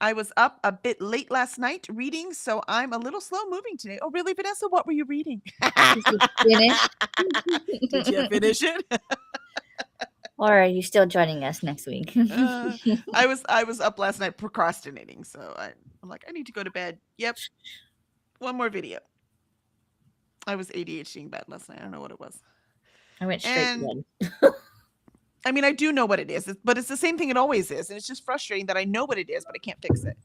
Speaker 1: I was up a bit late last night reading, so I'm a little slow moving today. Oh, really, Vanessa? What were you reading?
Speaker 2: Did you finish?
Speaker 1: Did you finish it?
Speaker 2: Or are you still joining us next week?
Speaker 1: I was up last night procrastinating, so I'm like, I need to go to bed. Yep. One more video. I was ADHDing bad last night. I don't know what it was.
Speaker 2: I went straight to bed.
Speaker 1: I mean, I do know what it is, but it's the same thing it always is. And it's just frustrating that I know what it is, but I can't fix it.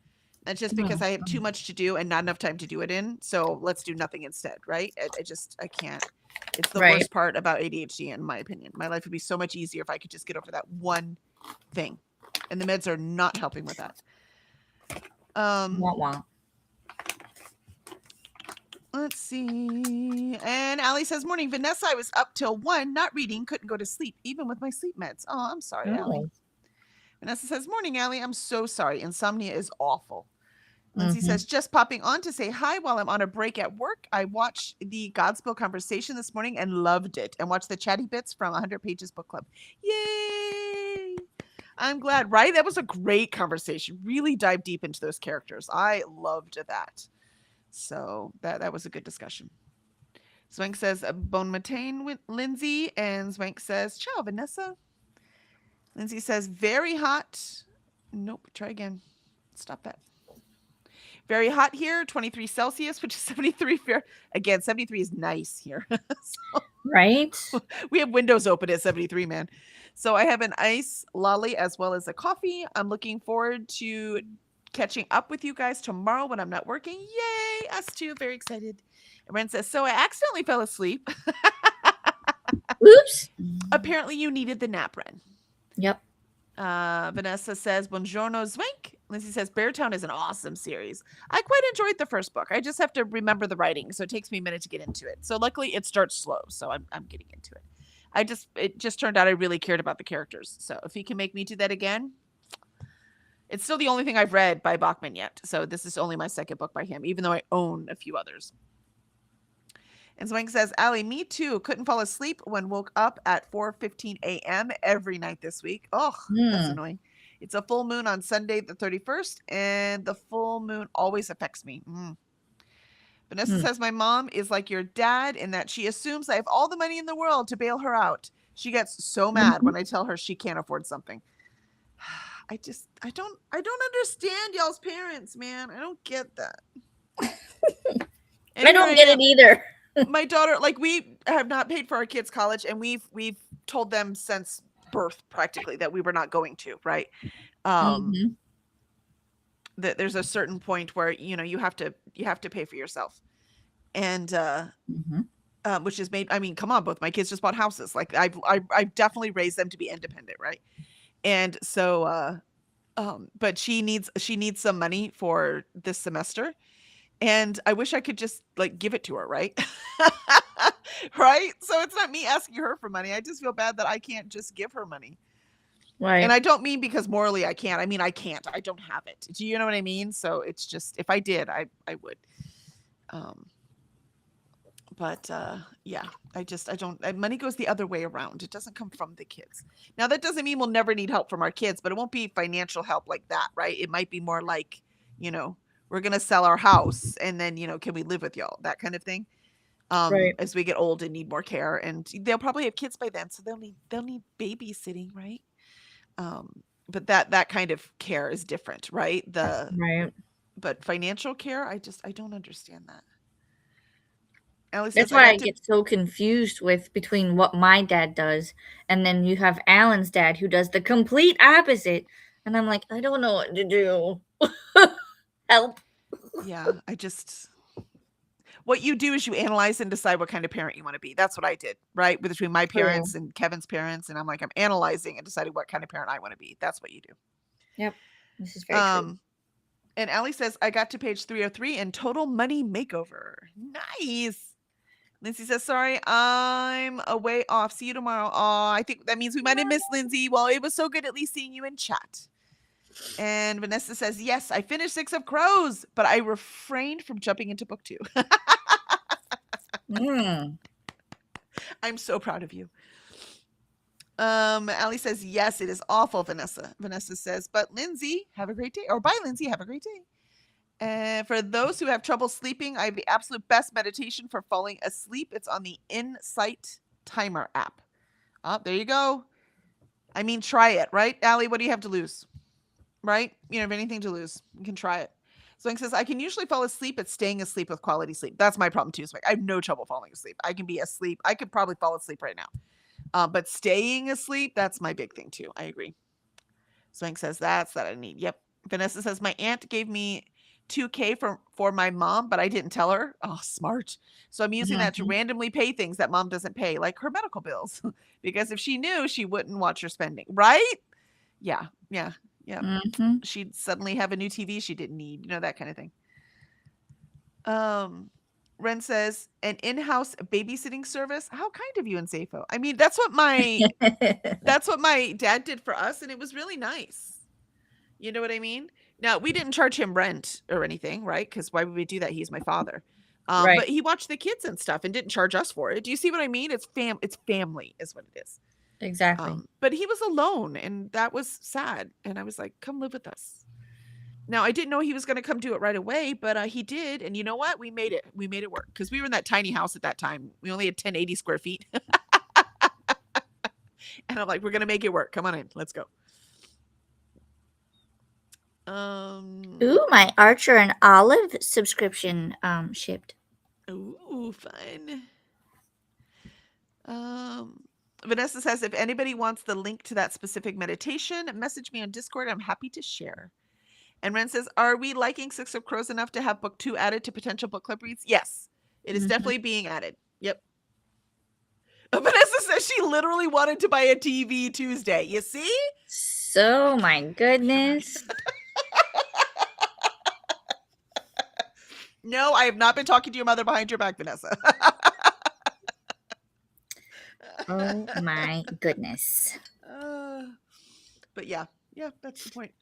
Speaker 1: And just because I have too much to do and not enough time to do it in. So let's do nothing instead, right? I can't. It's the worst part about ADHD, in my opinion. My life would be so much easier if I could just get over that one thing. And the meds are not helping with that. Let's see. And Allie says, morning, Vanessa, I was up till 1, not reading, couldn't go to sleep, even with my sleep meds. Oh, I'm sorry, Allie. Vanessa says, morning, Allie, I'm so sorry. Insomnia is awful. Lindsay says, just popping on to say hi while I'm on a break at work. I watched the Godspell conversation this morning and loved it, and watched the chatty bits from 100 Pages Book Club. Yay! I'm glad, right? That was a great conversation. Really dive deep into those characters. I loved that. So that was a good discussion. Swank says, Bon Matin with Lindsay. And Swank says, ciao, Vanessa. Lindsay says, very hot. Nope, try again. Stop that. Very hot here, 23 Celsius, which is 73 Fair. Again, 73 is nice here. So,
Speaker 2: right?
Speaker 1: We have windows open at 73, man. So I have an ice lolly as well as a coffee. I'm looking forward to catching up with you guys tomorrow when I'm not working. Yay, us too. Very excited. And Ren says, so I accidentally fell asleep.
Speaker 2: Oops.
Speaker 1: Apparently you needed the nap, Ren.
Speaker 2: Yep.
Speaker 1: Vanessa says, buongiorno, Zwank. Lindsay says Beartown is an awesome series. I quite enjoyed the first book. I just have to remember the writing, so it takes me a minute to get into it. So luckily it starts slow, so I'm getting into it. It just turned out I really cared about the characters. So if he can make me do that again, it's still the only thing I've read by Bachman yet. So this is only my second book by him, even though I own a few others. And Swank says, Allie, me too. Couldn't fall asleep when woke up at 4:15 a.m. every night this week. Oh, that's annoying. It's a full moon on Sunday the 31st, and the full moon always affects me. Vanessa says, my mom is like your dad in that she assumes I have all the money in the world to bail her out. She gets so mad when I tell her she can't afford something. I don't understand y'all's parents, man. I don't get that.
Speaker 2: I don't get it either.
Speaker 1: My daughter, like, we have not paid for our kids' college, and we've told them since birth practically that we were not going to, right? That there's a certain point where you have to pay for yourself, and which is made. I mean, come on, both my kids just bought houses. Like, I've definitely raised them to be independent, right? And so, but she needs some money for this semester. And I wish I could just like give it to her, right? Right? So it's not me asking her for money. I just feel bad that I can't just give her money.
Speaker 2: Right.
Speaker 1: And I don't mean because morally I can't. I mean, I can't. I don't have it. Do you know what I mean? So it's just, if I did, I would. Yeah, I don't, money goes the other way around. It doesn't come from the kids. Now, that doesn't mean we'll never need help from our kids, but it won't be financial help like that, right? It might be more like, we're going to sell our house and then, can we live with y'all? That kind of thing.
Speaker 2: Right.
Speaker 1: As we get old and need more care, and they'll probably have kids by then. So they'll need babysitting, right? But that kind of care is different, right?
Speaker 2: Right.
Speaker 1: But financial care, I don't understand that. Allie
Speaker 2: That's
Speaker 1: says,
Speaker 2: why I get so confused between what my dad does, and then you have Alan's dad who does the complete opposite. And I'm like, I don't know what to do. Help.
Speaker 1: Yeah, what you do is you analyze and decide what kind of parent you want to be. That's what I did, right? Between my parents and Kevin's parents. And I'm analyzing and deciding what kind of parent I want to be. That's what you do.
Speaker 2: Yep. This is very true.
Speaker 1: And Allie says, I got to page 303 and Total Money Makeover. Nice. Lindsay says, sorry, I'm away off. See you tomorrow. Oh, I think that means we might have missed Lindsay. Well, it was so good at least seeing you in chat. And Vanessa says, yes, I finished 6 of Crows, but I refrained from jumping into book 2. I'm so proud of you. Allie says, yes, it is awful, Vanessa. Vanessa says, but Lindsay, have a great day. Or bye, Lindsay, have a great day. And for those who have trouble sleeping, I have the absolute best meditation for falling asleep. It's on the Insight Timer app. Oh, there you go. I mean, try it, right? Allie, what do you have to lose? Right? You don't have anything to lose. You can try it. Swank says, I can usually fall asleep at staying asleep with quality sleep. That's my problem too, Swank. I have no trouble falling asleep. I can be asleep. I could probably fall asleep right now. But staying asleep, that's my big thing too. I agree. Swank says, that's that I need. Yep. Vanessa says, my aunt gave me $2,000 for my mom, but I didn't tell her. Oh, smart. So I'm using that to randomly pay things that mom doesn't pay, like her medical bills, because if she knew, she wouldn't watch her spending, right? Yeah. She'd suddenly have a new TV she didn't need, that kind of thing. Ren says, an in-house babysitting service. How kind of you and Safo. I mean, that's what my dad did for us, and it was really nice. You know what I mean? Now, we didn't charge him rent or anything, right? Because why would we do that? He's my father.
Speaker 2: Right.
Speaker 1: But he watched the kids and stuff and didn't charge us for it. Do you see what I mean? It's family is what it is.
Speaker 2: Exactly.
Speaker 1: But he was alone, and that was sad. And I was like, come live with us. Now, I didn't know he was going to come do it right away, but he did. And you know what? We made it. We made it work because we were in that tiny house at that time. We only had 1080 square feet. And I'm like, we're going to make it work. Come on in. Let's go.
Speaker 2: Ooh, my Archer and Olive subscription shipped.
Speaker 1: Ooh, fun. Vanessa says, if anybody wants the link to that specific meditation, message me on Discord. I'm happy to share. And Ren says, are we liking 6 of Crows enough to have book 2 added to potential book club reads? Yes, it is definitely being added. Yep. Vanessa says she literally wanted to buy a TV Tuesday. You see?
Speaker 2: So, my goodness.
Speaker 1: No, I have not been talking to your mother behind your back, Vanessa.
Speaker 2: Oh my goodness.
Speaker 1: But yeah, that's the point.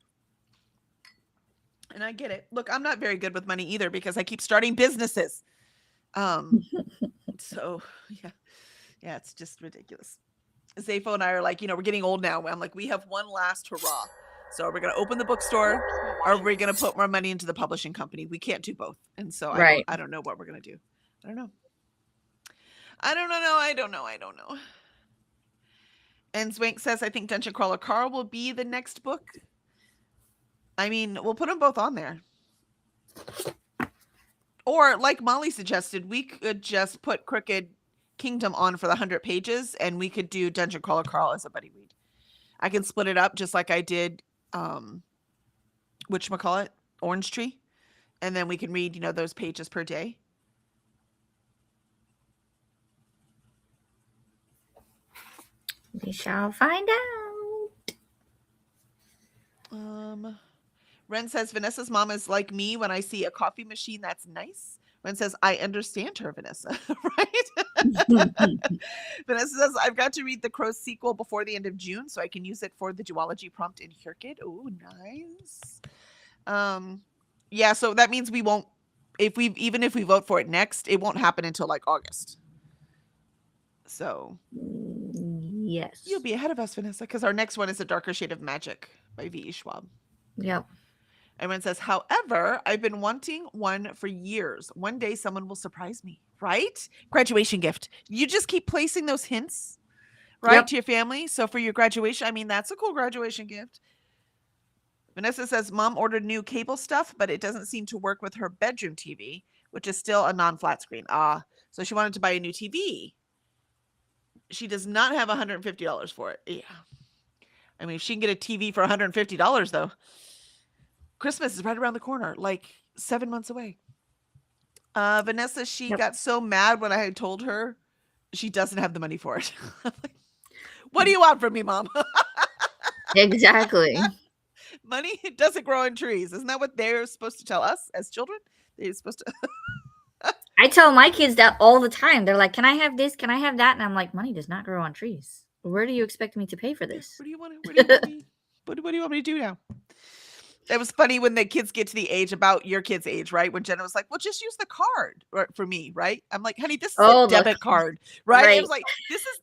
Speaker 1: And I get it. Look, I'm not very good with money either because I keep starting businesses. So yeah, it's just ridiculous. Zafo and I are like, we're getting old now. I'm like, we have one last hurrah. So are we going to open the bookstore or are we going to put more money into the publishing company? We can't do both. And so
Speaker 2: Right.
Speaker 1: I don't know what we're going to do. I don't know. I don't know. And Zwank says, I think Dungeon Crawler Carl will be the next book. I mean, we'll put them both on there. Or like Molly suggested, we could just put Crooked Kingdom on for the 100 pages and we could do Dungeon Crawler Carl as a buddy read. I can split it up just like I did whatchamacallit, Orange Tree. And then we can read, those pages per day.
Speaker 2: We shall find out.
Speaker 1: Ren says Vanessa's mom is like me when I see a coffee machine that's nice. Ren says, I understand her, Vanessa, right? Vanessa says, I've got to read the Crow sequel before the end of June so I can use it for the duology prompt in Hirkid. Oh, nice. Yeah, so that means we won't, even if we vote for it next, it won't happen until like August. So
Speaker 2: yes.
Speaker 1: You'll be ahead of us, Vanessa, because our next one is A Darker Shade of Magic by V.E. Schwab.
Speaker 2: Yep.
Speaker 1: Everyone says, however, I've been wanting one for years. One day someone will surprise me, right? Graduation gift. You just keep placing those hints, right, to your family. So for your graduation, I mean, that's a cool graduation gift. Vanessa says, Mom ordered new cable stuff, but it doesn't seem to work with her bedroom TV, which is still a non-flat screen. So she wanted to buy a new TV. She does not have $150 for it. Yeah. I mean, if she can get a TV for $150, though, Christmas is right around the corner, like 7 months away. Vanessa, she got so mad when I had told her she doesn't have the money for it. What do you want from me, Mom?
Speaker 2: Exactly.
Speaker 1: Money doesn't grow on trees. Isn't that what they're supposed to tell us as children? They're supposed to.
Speaker 2: I tell my kids that all the time. They're like, can I have this? Can I have that? And I'm like, money does not grow on trees. Where do you expect me to pay for this?
Speaker 1: What do you want me to do now? It was funny when the kids get to the age about your kid's age, right? When Jenna was like, well, just use the card for me, right? I'm like, honey, this is a debit card, right? It was like, this is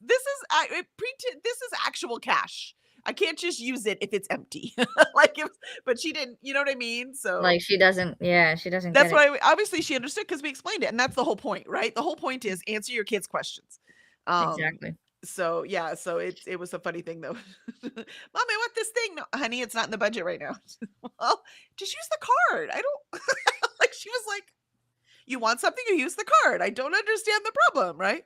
Speaker 1: actual cash. I can't just use it if it's empty. But she didn't, you know what I mean? So
Speaker 2: like she doesn't.
Speaker 1: That's why obviously she understood because we explained it. And that's the whole point, right? The whole point is answer your kids' questions.
Speaker 2: Exactly.
Speaker 1: So yeah, so it was a funny thing though. Mom, I want this thing. No, honey, it's not in the budget right now. Well, just use the card. I don't she was like, you want something, you use the card. I don't understand the problem, right?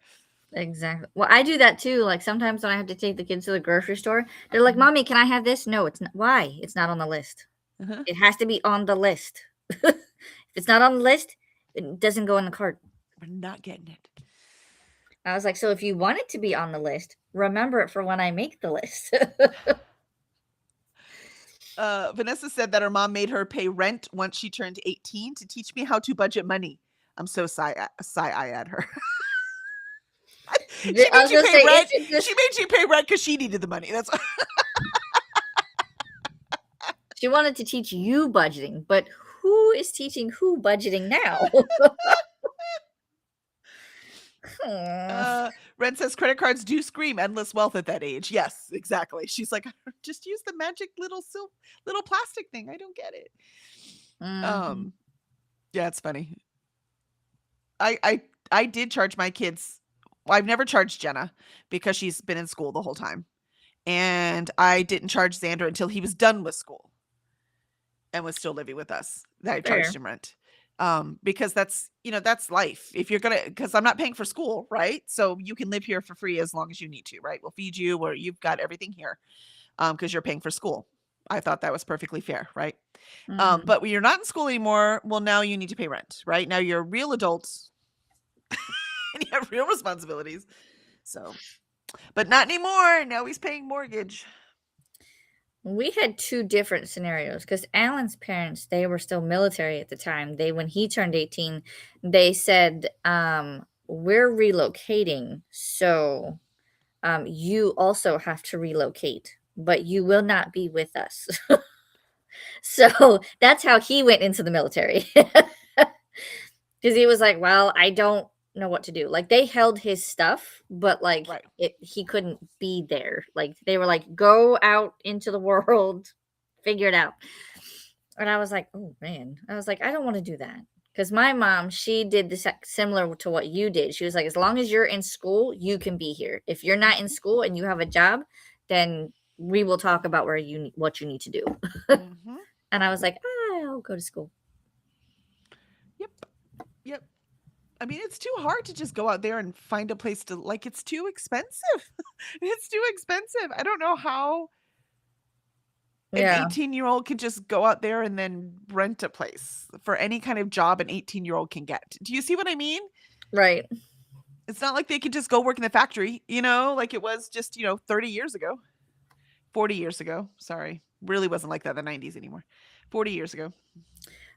Speaker 2: Exactly. Well, I do that too. Like sometimes when I have to take the kids to the grocery store, they're like, Mommy, can I have this? No, it's not. Why? It's not on the list. It has to be on the list. If it's not on the list, it doesn't go in the cart.
Speaker 1: We're not getting it.
Speaker 2: I was like, so if you want it to be on the list, remember it for when I make the list.
Speaker 1: Vanessa said that her mom made her pay rent once she turned 18 to teach me how to budget money. I'm so side-eye at her. She made you pay rent because she needed the money. That's
Speaker 2: She wanted to teach you budgeting, but who is teaching who budgeting now?
Speaker 1: Ren says credit cards do scream endless wealth at that age. Yes, exactly. She's like, just use the magic little plastic thing. I don't get it. Yeah, it's funny. I did charge my kids. Well, I've never charged Jenna because she's been in school the whole time. And I didn't charge Xander until he was done with school and was still living with us. That I charged him rent. Because that's life. If you're because I'm not paying for school, right? So you can live here for free as long as you need to, right? We'll feed you, or you've got everything here, because you're paying for school. I thought that was perfectly fair, right? But when you're not in school anymore, well, now you need to pay rent, right? Now you're real adults and you have real responsibilities. So, but not anymore. Now he's paying mortgage.
Speaker 2: We had two different scenarios because Alan's parents, they were still military at the time. When he turned 18, they said, we're relocating, so you also have to relocate, but you will not be with us. So that's how he went into the military. Because he was like, well, I don't know what to do. Like they held his stuff, but like
Speaker 1: Right.
Speaker 2: he couldn't be there. Like they were like, go out into the world, figure it out. And I was like, oh man. I was like, I don't want to do that. Because my mom, she did this similar to what you did. She was like, as long as you're in school, you can be here. If you're not in
Speaker 1: Mhm.
Speaker 2: school and you have a job, then we will talk about what you need to do.
Speaker 1: Mhm.
Speaker 2: And I was like, I'll go to school.
Speaker 1: Yep. Yep. I mean, it's too hard to just go out there and find a place to like. It's too expensive. It's too expensive. I don't know how an
Speaker 2: Yeah,
Speaker 1: 18-year-old can just go out there and then rent a place for any kind of job an 18-year-old can get. Do you see what I mean?
Speaker 2: right.
Speaker 1: It's not like they could just go work in the factory, like it was just, 30 years ago, 40 years ago. Sorry. Really wasn't like that in the 90s anymore. 40 years ago.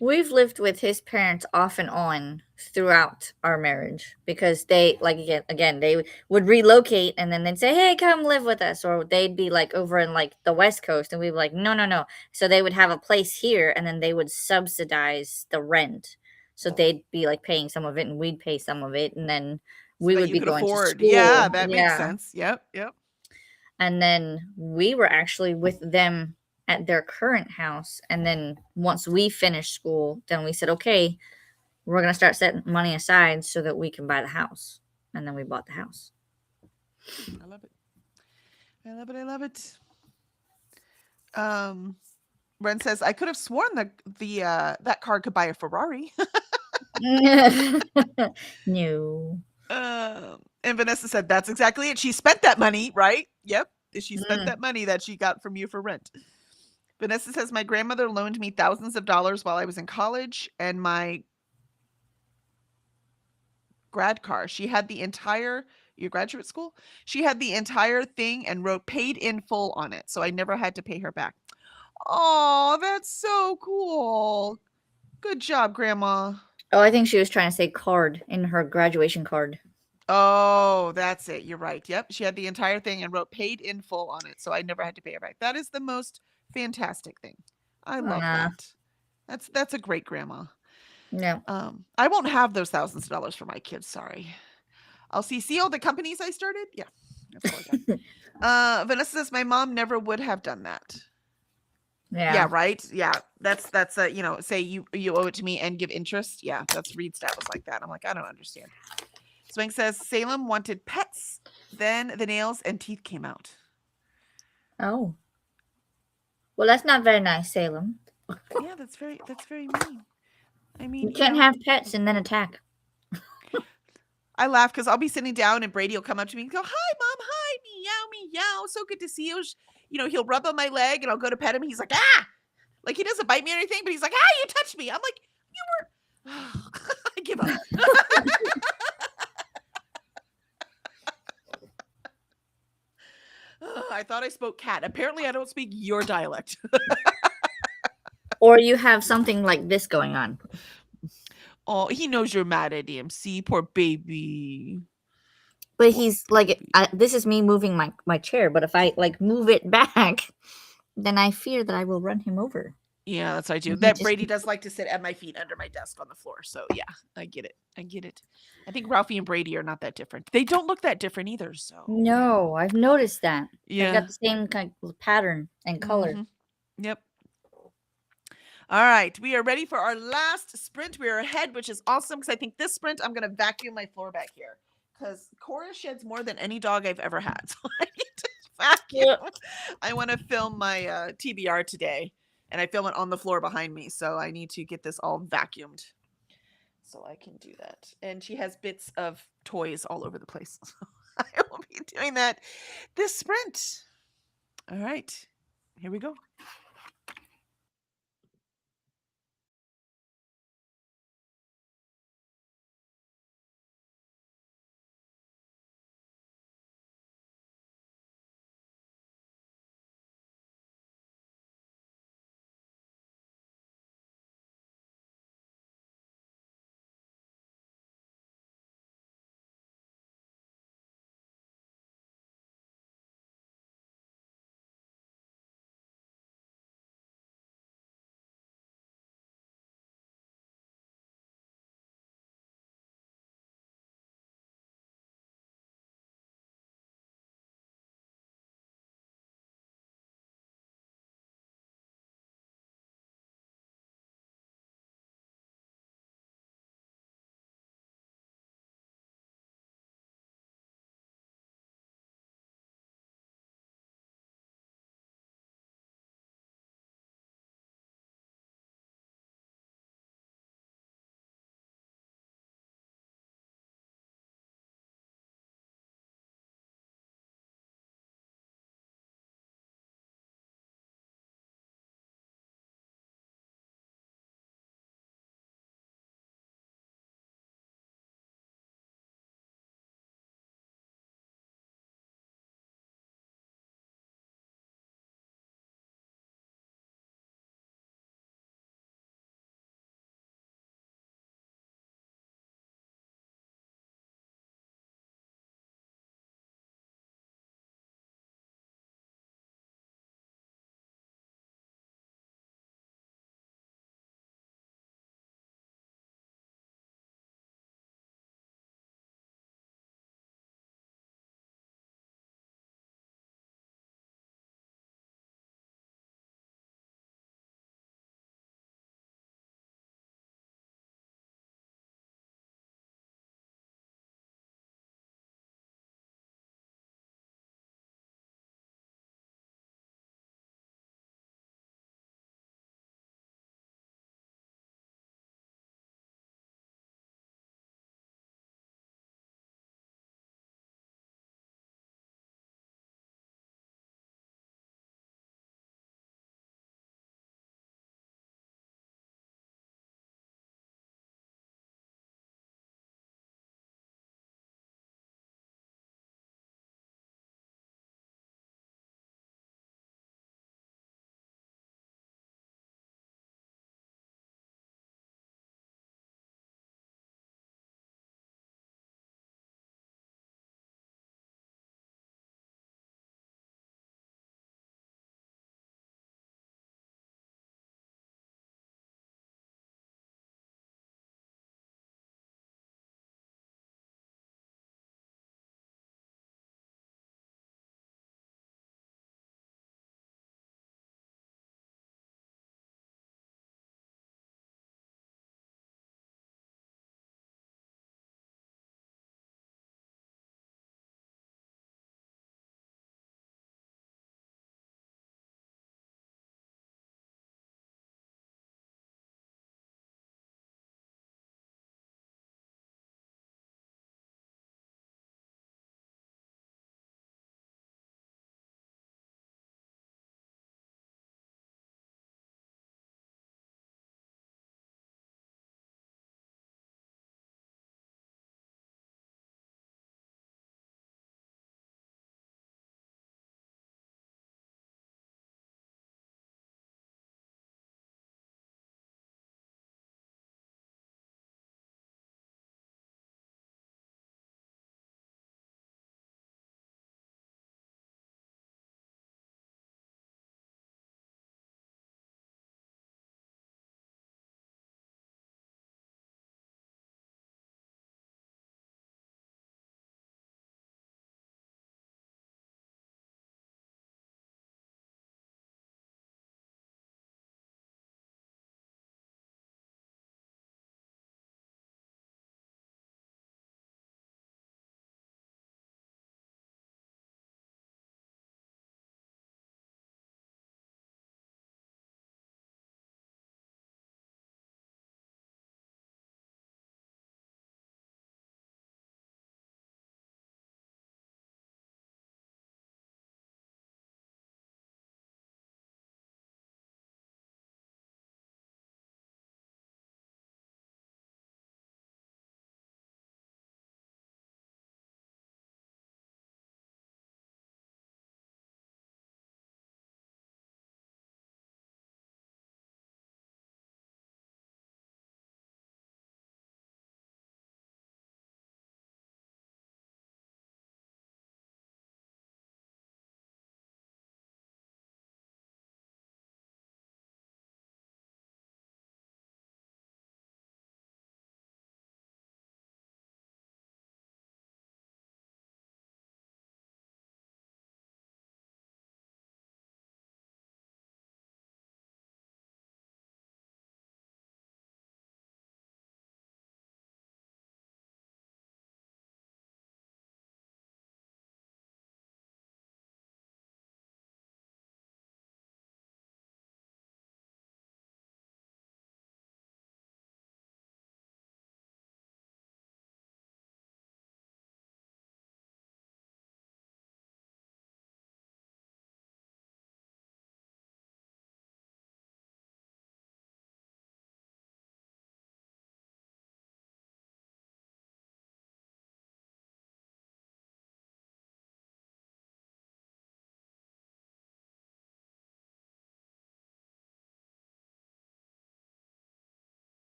Speaker 2: We've lived with his parents off and on throughout our marriage because they like again they would relocate and then they'd say, "Hey, come live with us," or they'd be like over in like the West Coast and we'd be like, "No, no, no." So they would have a place here and then they would subsidize the rent. So they'd be like paying some of it and we'd pay some of it and then
Speaker 1: So
Speaker 2: we
Speaker 1: that
Speaker 2: would
Speaker 1: you
Speaker 2: be
Speaker 1: could
Speaker 2: going to
Speaker 1: afford. Yeah,
Speaker 2: school.
Speaker 1: that makes
Speaker 2: Yeah.
Speaker 1: sense. Yep, yep.
Speaker 2: And then we were actually with them at their current house. And then once we finished school, then we said, okay, we're going to start setting money aside so that we can buy the house. And then we bought the house.
Speaker 1: I love it. I love it. I love it. Um Ren says I could have sworn the that car could buy a Ferrari.
Speaker 2: No.
Speaker 1: And Vanessa said that's exactly it. She spent that money, right? Yep. She spent
Speaker 2: Mm.
Speaker 1: that money that she got from you for rent. Vanessa says my grandmother loaned me thousands of dollars while I was in college and my grad car. She had the entire your graduate school? She had the entire thing and wrote paid in full on it. So I never had to pay her back. Oh, that's so cool. Good job, grandma.
Speaker 2: Oh, I think she was trying to say card in her graduation card.
Speaker 1: Oh, that's it. You're right. Yep. She had the entire thing and wrote paid in full on it. So I never had to pay her back. That is the most fantastic thing. I love
Speaker 2: Uh,
Speaker 1: that. That's a great grandma.
Speaker 2: no.
Speaker 1: I won't have those thousands of dollars for my kids. Sorry. I'll see all the companies I started. Yeah, that's all I got. Vanessa says my mom never would have done that. Yeah,
Speaker 2: Yeah.
Speaker 1: right. Yeah, that's say you owe it to me and give interest. Yeah, that's Reed's dad was like that. I'm like I don't understand. Swank says Salem wanted pets, then the nails and teeth came out.
Speaker 2: Oh. Well, that's not very nice, Salem.
Speaker 1: Yeah, that's very mean. I mean,
Speaker 2: You can't have pets and then attack.
Speaker 1: I laugh because I'll be sitting down and Brady will come up to me and go, "Hi, mom. Hi, meow, meow. So good to see you." He'll rub on my leg and I'll go to pet him. He's like, "Ah!" Like he doesn't bite me or anything, but he's like, "Ah, you touched me." I'm like, "You were." I give up. I thought I spoke cat. Apparently, I don't speak your dialect.
Speaker 2: Or you have something like this going on.
Speaker 1: Oh, he knows you're mad at him. See, poor baby.
Speaker 2: But he's like, this is me moving my chair. But if I like move it back, then I fear that I will run him over.
Speaker 1: Yeah, that's what I do.
Speaker 2: And he
Speaker 1: That
Speaker 2: just
Speaker 1: Brady does like to sit at my feet under my desk on the floor. So yeah, I get it. I get it. I think Ralphie and Brady are not that different. They don't look that different either. So
Speaker 2: no, I've noticed that. They've
Speaker 1: yeah.
Speaker 2: got the same kind of pattern and color.
Speaker 1: Hmm. Yep. All right, we are ready for our last sprint. We are ahead, which is awesome because I think this sprint I'm going to vacuum my floor back here because Cora sheds more than any dog I've ever had. So I need to vacuum.
Speaker 2: Yeah.
Speaker 1: I want to film my TBR today, and I film it on the floor behind me. So I need to get this all vacuumed so I can do that. And she has bits of toys all over the place. So I will be doing that this sprint. All right, here we go.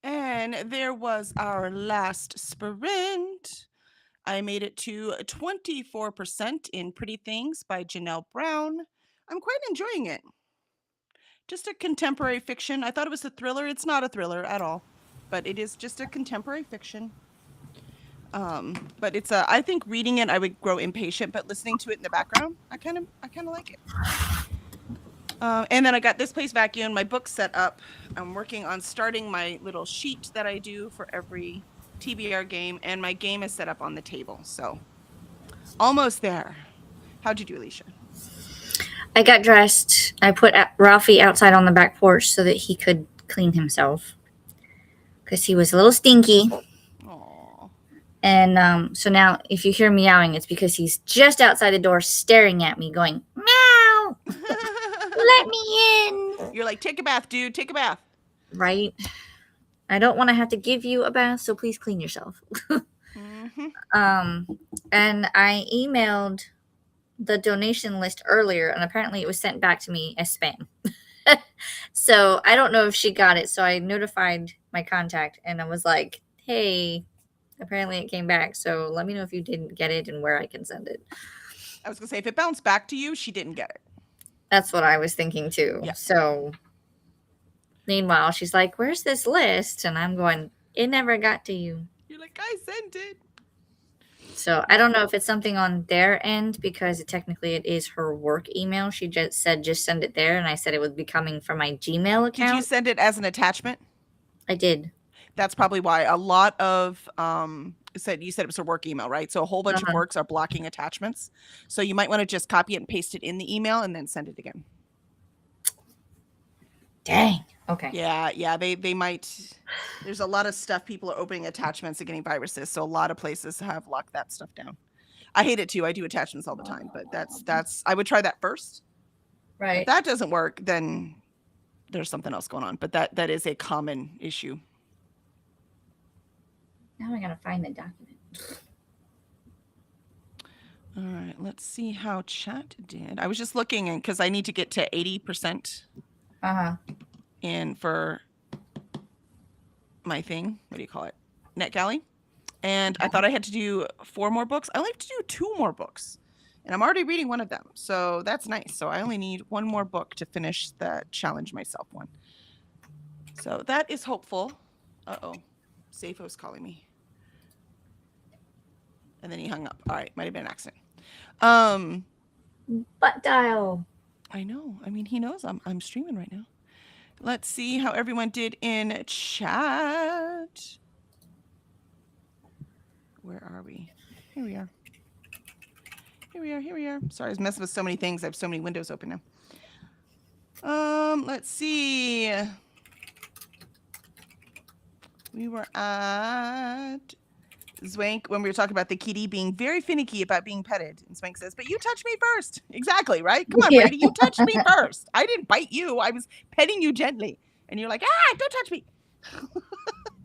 Speaker 1: And there was our last sprint. I made it to 24% in Pretty Things by Janelle Brown. I'm quite enjoying it. Just a contemporary fiction. I thought it was a thriller. It's not a thriller at all, but it is just a contemporary fiction. But it's a. I think reading it, I would grow impatient, but listening to it in the background, I kind of like it. And then I got this place vacuumed, my book set up. I'm working on starting my little sheet that I do for every TBR game, and my game is set up on the table. So almost there. How'd you do, Alicia?
Speaker 2: I got dressed. I put Ralphie outside on the back porch so that he could clean himself because he was a little stinky.
Speaker 1: Aww.
Speaker 2: And so now if you hear meowing, it's because he's just outside the door staring at me going, meow, let me in.
Speaker 1: You're like, take a bath, dude. Take a bath.
Speaker 2: Right? I don't want to have to give you a bath, so please clean yourself. And I emailed the donation list earlier, and apparently it was sent back to me as spam. So I don't know if she got it. So I notified my contact, and I was like, hey, apparently it came back. So let me know if you didn't get it and where I can send it.
Speaker 1: I was going to say, if it bounced back to you, she didn't get it.
Speaker 2: That's what I was thinking too.
Speaker 1: Yeah.
Speaker 2: So meanwhile, she's like, where's this list? And I'm going, it never got to you.
Speaker 1: You're like, I sent it.
Speaker 2: So I don't know if it's something on their end because technically it is her work email. She just said, just send it there. And I said it would be coming from my Gmail account.
Speaker 1: Did you send it as an attachment?
Speaker 2: I did.
Speaker 1: That's probably why a lot of you said it was her work email, right? So a whole bunch of works are blocking attachments. So you might want to just copy it and paste it in the email and then send it again.
Speaker 2: Dang. Okay.
Speaker 1: Yeah. They might. There's a lot of stuff. People are opening attachments and getting viruses. So a lot of places have locked that stuff down. I hate it too. I do attachments all the time, but that's. I would try that first.
Speaker 2: Right.
Speaker 1: If that doesn't work, then there's something else going on. But that is a common issue.
Speaker 2: Now I gotta find the document.
Speaker 1: All right. Let's see how chat did. I was just looking because I need to get to 80%. In for my thing, what do you call it? NetGalley. And I thought I had to do 4 more books. I only have to do 2 more books. And I'm already reading one of them. So that's nice. So I only need 1 more book to finish the challenge myself one. So that is hopeful. Uh-oh. Safo's calling me. And then he hung up. All right. Might have been an accident.
Speaker 2: Butt dial.
Speaker 1: I know. I mean, he knows I'm streaming right now. Let's see how everyone did in chat. Where are we? Here we are. Here we are. Sorry, I was messing with so many things. I have so many windows open now. Let's see. We were at Zwank when we were talking about the kitty being very finicky about being petted. And Zwank says, but you touched me first. Exactly, right? Come on, Brady. You touched me first. I didn't bite you. I was petting you gently. And you're like, don't touch me.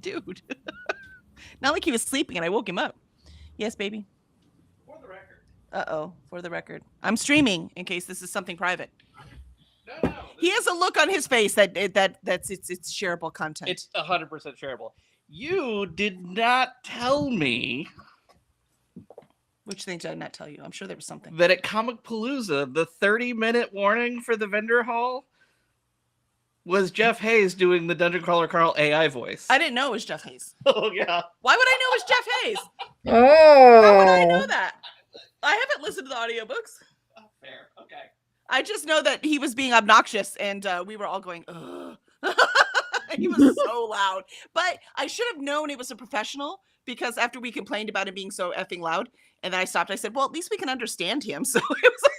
Speaker 1: Dude. Not like he was sleeping and I woke him up. Yes, baby.
Speaker 3: For the record.
Speaker 1: Uh-oh. For the record. I'm streaming in case this is something private.
Speaker 3: No.
Speaker 1: He has a look on his face that's it's shareable content.
Speaker 3: It's 100% shareable. You did not tell me
Speaker 1: Which thing did I not tell you? I'm sure there was something.
Speaker 3: that at Comic Palooza, the 30-minute warning for the vendor hall was Jeff Hayes doing the Dungeon Crawler Carl AI voice.
Speaker 1: I didn't know it was Jeff Hayes.
Speaker 3: Oh, yeah.
Speaker 1: Why would I know it was Jeff Hayes?
Speaker 2: Oh.
Speaker 1: How would I know that? I haven't listened to the audiobooks.
Speaker 3: Oh, fair. Okay.
Speaker 1: I just know that he was being obnoxious and we were all going, ugh. He was so loud. But I should have known it was a professional because after we complained about him being so effing loud, and then I stopped, I said, well, at least we can understand him. So it was,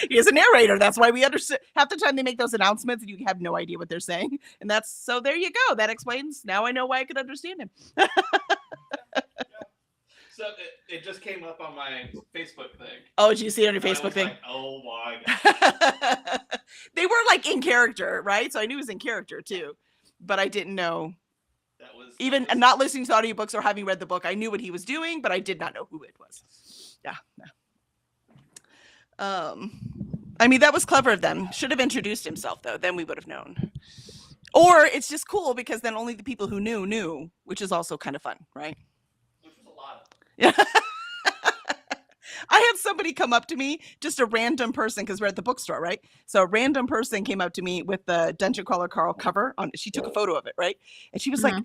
Speaker 1: he is a narrator. That's why we understand. Half the time they make those announcements and you have no idea what they're saying. And that's, so there you go. That explains, now I know why I could understand him.
Speaker 3: So it just came up on my Facebook thing.
Speaker 1: Oh, did you see it on your
Speaker 3: I
Speaker 1: Facebook
Speaker 3: was
Speaker 1: thing?
Speaker 3: like, oh my god.
Speaker 1: They were like in character, right? So I knew he was in character too. But I didn't know.
Speaker 3: That was
Speaker 1: Even not listening to audiobooks or having read the book, I knew what he was doing, but I did not know who it was. Yeah. I mean, that was clever of them. Should have introduced himself, though. Then we would have known. Or it's just cool because then only the people who knew, which is also kind of fun, right?
Speaker 3: Which was a lot.
Speaker 1: Yeah. I had somebody come up to me, just a random person, because we're at the bookstore, right? So a random person came up to me with the Dungeon Crawler Carl cover on. She took a photo of it, right? And she was like,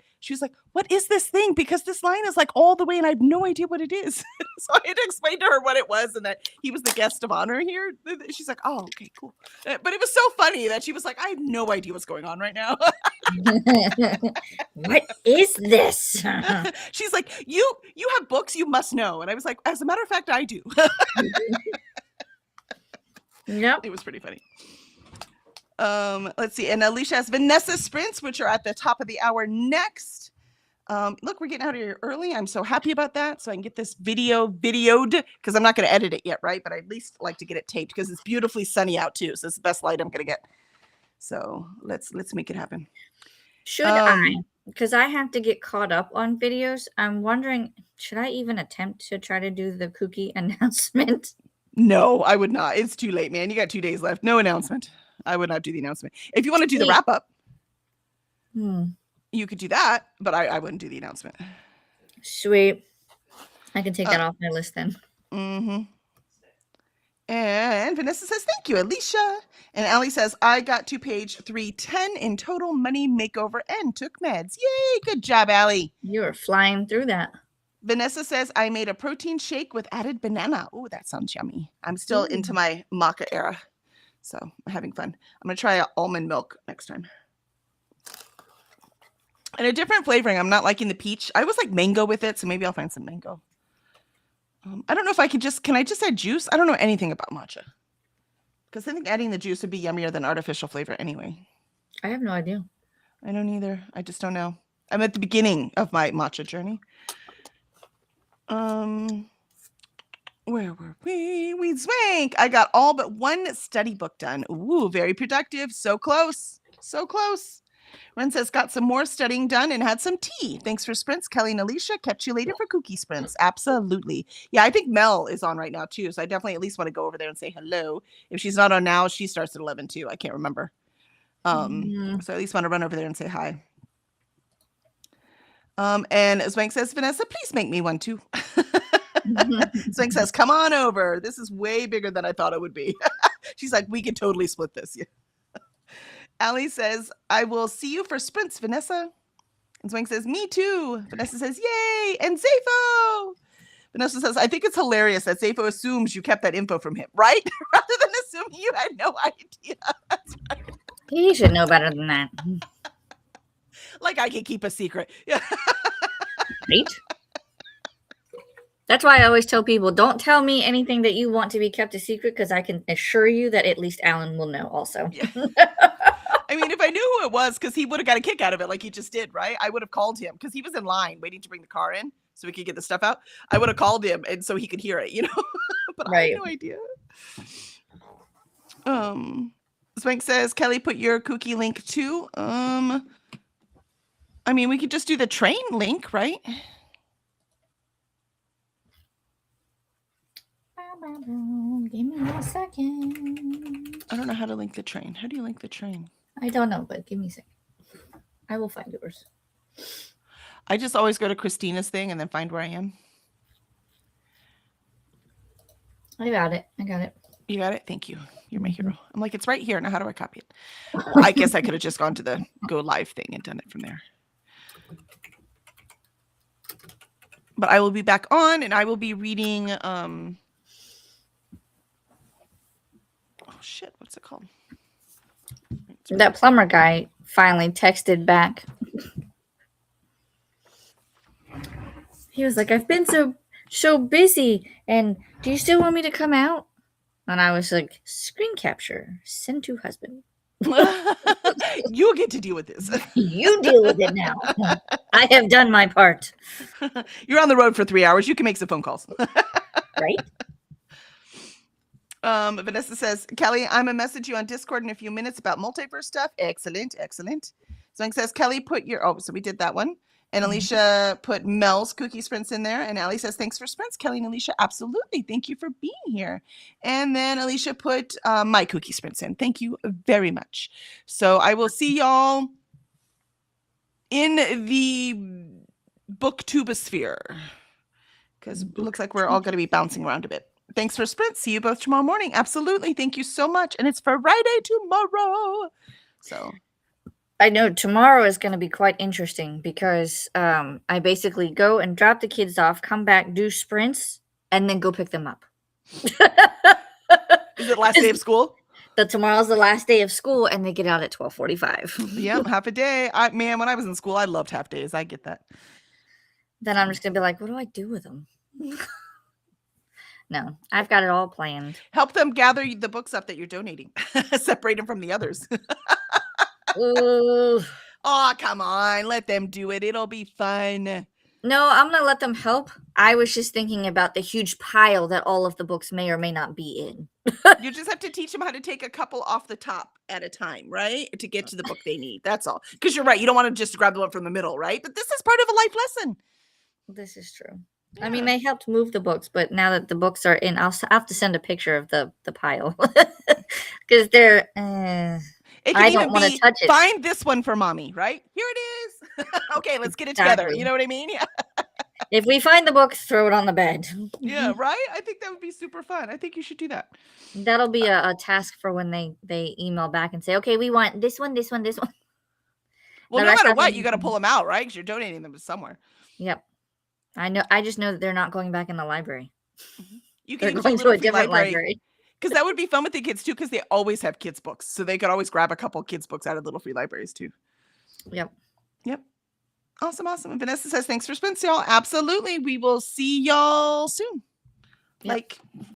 Speaker 1: "What is this thing? Because this line is like all the way, and I have no idea what it is." So I had to explain to her what it was, and that he was the guest of honor here. She's like, "Oh, okay, cool." But it was so funny that she was like, "I have no idea what's going on right now."
Speaker 2: What is this?
Speaker 1: She's like, you have books, you must know. And I was like, as a matter of fact, I do.
Speaker 2: Yep.
Speaker 1: It was pretty funny. Let's see. And Alicia has Vanessa sprints, which are at the top of the hour next. Look, we're getting out of here early. I'm so happy about that. So I can get this videoed because I'm not going to edit it yet, right? But I at least like to get it taped because it's beautifully sunny out too. So it's the best light I'm going to get. So let's make it happen.
Speaker 2: Should I? Because I have to get caught up on videos. I'm wondering, should I even attempt to try to do the kooky announcement?
Speaker 1: No, I would not. It's too late, man. You got 2 days left. No announcement. I would not do the announcement. If you want to do the wrap up, you could do that, but I wouldn't do the announcement.
Speaker 2: Sweet. I can take that off my list then.
Speaker 1: Mm-hmm. And Vanessa says, thank you, Alicia. And Allie says, I got to page 310 in total money makeover and took meds. Yay, good job, Allie.
Speaker 2: You are flying through that.
Speaker 1: Vanessa says, I made a protein shake with added banana. Oh, that sounds yummy. I'm still into my maca era, so I'm having fun. I'm going to try almond milk next time. And a different flavoring. I'm not liking the peach. I was like mango with it, so maybe I'll find some mango. I don't know if I can I just add juice? I don't know anything about matcha. Because I think adding the juice would be yummier than artificial flavor anyway.
Speaker 2: I have no idea.
Speaker 1: I don't either. I just don't know. I'm at the beginning of my matcha journey. Where were we? We Swank. I got all but one study book done. Ooh, very productive. So close. So close. Ren says, got some more studying done and had some tea. Thanks for sprints, Kelly and Alicia. Catch you later for kooky sprints. Absolutely. Yeah, I think Mel is on right now, too. So I definitely at least want to go over there and say hello. If she's not on now, she starts at 11, too. I can't remember. So I at least want to run over there and say hi. And Swank says, Vanessa, please make me one, too. Swank says, come on over. This is way bigger than I thought it would be. She's like, we could totally split this. Yeah. Allie says, I will see you for sprints, Vanessa. And Swank says, me too. Vanessa says, yay. And Zafo. Vanessa says, I think it's hilarious that Zafo assumes you kept that info from him, right? Rather than assuming you had no idea. That's right.
Speaker 2: He should know better than that.
Speaker 1: Like I can keep a secret. Yeah.
Speaker 2: Right? That's why I always tell people, don't tell me anything that you want to be kept a secret, because I can assure you that at least Alan will know also.
Speaker 1: Yeah. I mean, if I knew who it was, because he would have got a kick out of it like he just did, right? I would have called him because he was in line waiting to bring the car in so we could get the stuff out. I would have called him and so he could hear it, you know? But right. I had no idea. Swank says, Kelly, put your kooky link too. I mean, we could just do the train link, right?
Speaker 2: Give me a second.
Speaker 1: I don't know how to link the train. How do you link the train?
Speaker 2: I don't know, but give me a second. I will find yours.
Speaker 1: I just always go to Christina's thing and then find where I am.
Speaker 2: I got it.
Speaker 1: You got it? Thank you. You're my hero. I'm like, it's right here. Now, how do I copy it? I guess I could have just gone to the Go Live thing and done it from there. But I will be back on and I will be reading. Oh, shit. What's it called?
Speaker 2: That plumber guy finally texted back. He was like, I've been so busy, and do you still want me to come out? And I was like, screen capture, send to husband.
Speaker 1: You'll get to deal with this.
Speaker 2: You deal with it now. I have done my part.
Speaker 1: You're on the road for 3 hours. You can make some phone calls.
Speaker 2: Right?
Speaker 1: Vanessa says, Kelly, I'm gonna message you on Discord in a few minutes about multiverse stuff. Excellent. Swank says, Kelly, put your, so we did that one. And Alicia put Mel's cookie sprints in there. And Allie says, thanks for sprints, Kelly and Alicia. Absolutely. Thank you for being here. And then Alicia put my cookie sprints in. Thank you very much. So I will see y'all in the booktubosphere, because it looks like we're all going to be bouncing around a bit. Thanks for Sprint. See you both tomorrow morning. Absolutely. Thank you so much. And it's Friday tomorrow. So
Speaker 2: I know tomorrow is going to be quite interesting because I basically go and drop the kids off, come back, do sprints, and then go pick them up.
Speaker 1: is it last day of school?
Speaker 2: Tomorrow's the last day of school, and they get out at 12:45.
Speaker 1: Yep, half a day. Man, when I was in school, I loved half days. I get that.
Speaker 2: Then I'm just going to be like, what do I do with them? No, I've got it all planned.
Speaker 1: Help them gather the books up that you're donating. Separate them from the others.
Speaker 2: Ooh.
Speaker 1: Oh, come on. Let them do it. It'll be fun.
Speaker 2: No, I'm going to let them help. I was just thinking about the huge pile that all of the books may or may not be in.
Speaker 1: You just have to teach them how to take a couple off the top at a time, right? To get to the book they need. That's all. Because you're right. You don't want to just grab the one from the middle, right? But this is part of a life lesson.
Speaker 2: This is true.
Speaker 1: Yeah.
Speaker 2: I mean, they helped move the books, but now that the books are in, I'll have to send a picture of the pile because they're.
Speaker 1: It
Speaker 2: I
Speaker 1: can
Speaker 2: don't
Speaker 1: even
Speaker 2: wanna
Speaker 1: be,
Speaker 2: touch it.
Speaker 1: find this one for mommy, right? Here it is. Okay, let's get it together.
Speaker 2: Exactly.
Speaker 1: You know what I mean? Yeah.
Speaker 2: If we find the books, throw it on the bed.
Speaker 1: Yeah, right? I think that would be super fun. I think you should do that.
Speaker 2: That'll be a task for when they email back and say, okay, we want this one, this one, this one.
Speaker 1: Well,
Speaker 2: The
Speaker 1: no
Speaker 2: rest
Speaker 1: matter
Speaker 2: of
Speaker 1: what,
Speaker 2: them-
Speaker 1: you got to pull them out, right? Because you're donating them to somewhere.
Speaker 2: Yep. I know. I just know that they're not going back in the library.
Speaker 1: You
Speaker 2: They're
Speaker 1: can
Speaker 2: going to a different library.
Speaker 1: Because that would be fun with the kids too, because they always have kids' books. So they could always grab a couple kids' books out of little free libraries too.
Speaker 2: Yep.
Speaker 1: Yep. Awesome, awesome. And Vanessa says, thanks for Spence, y'all. Absolutely. We will see y'all soon.
Speaker 2: Yep.
Speaker 1: Like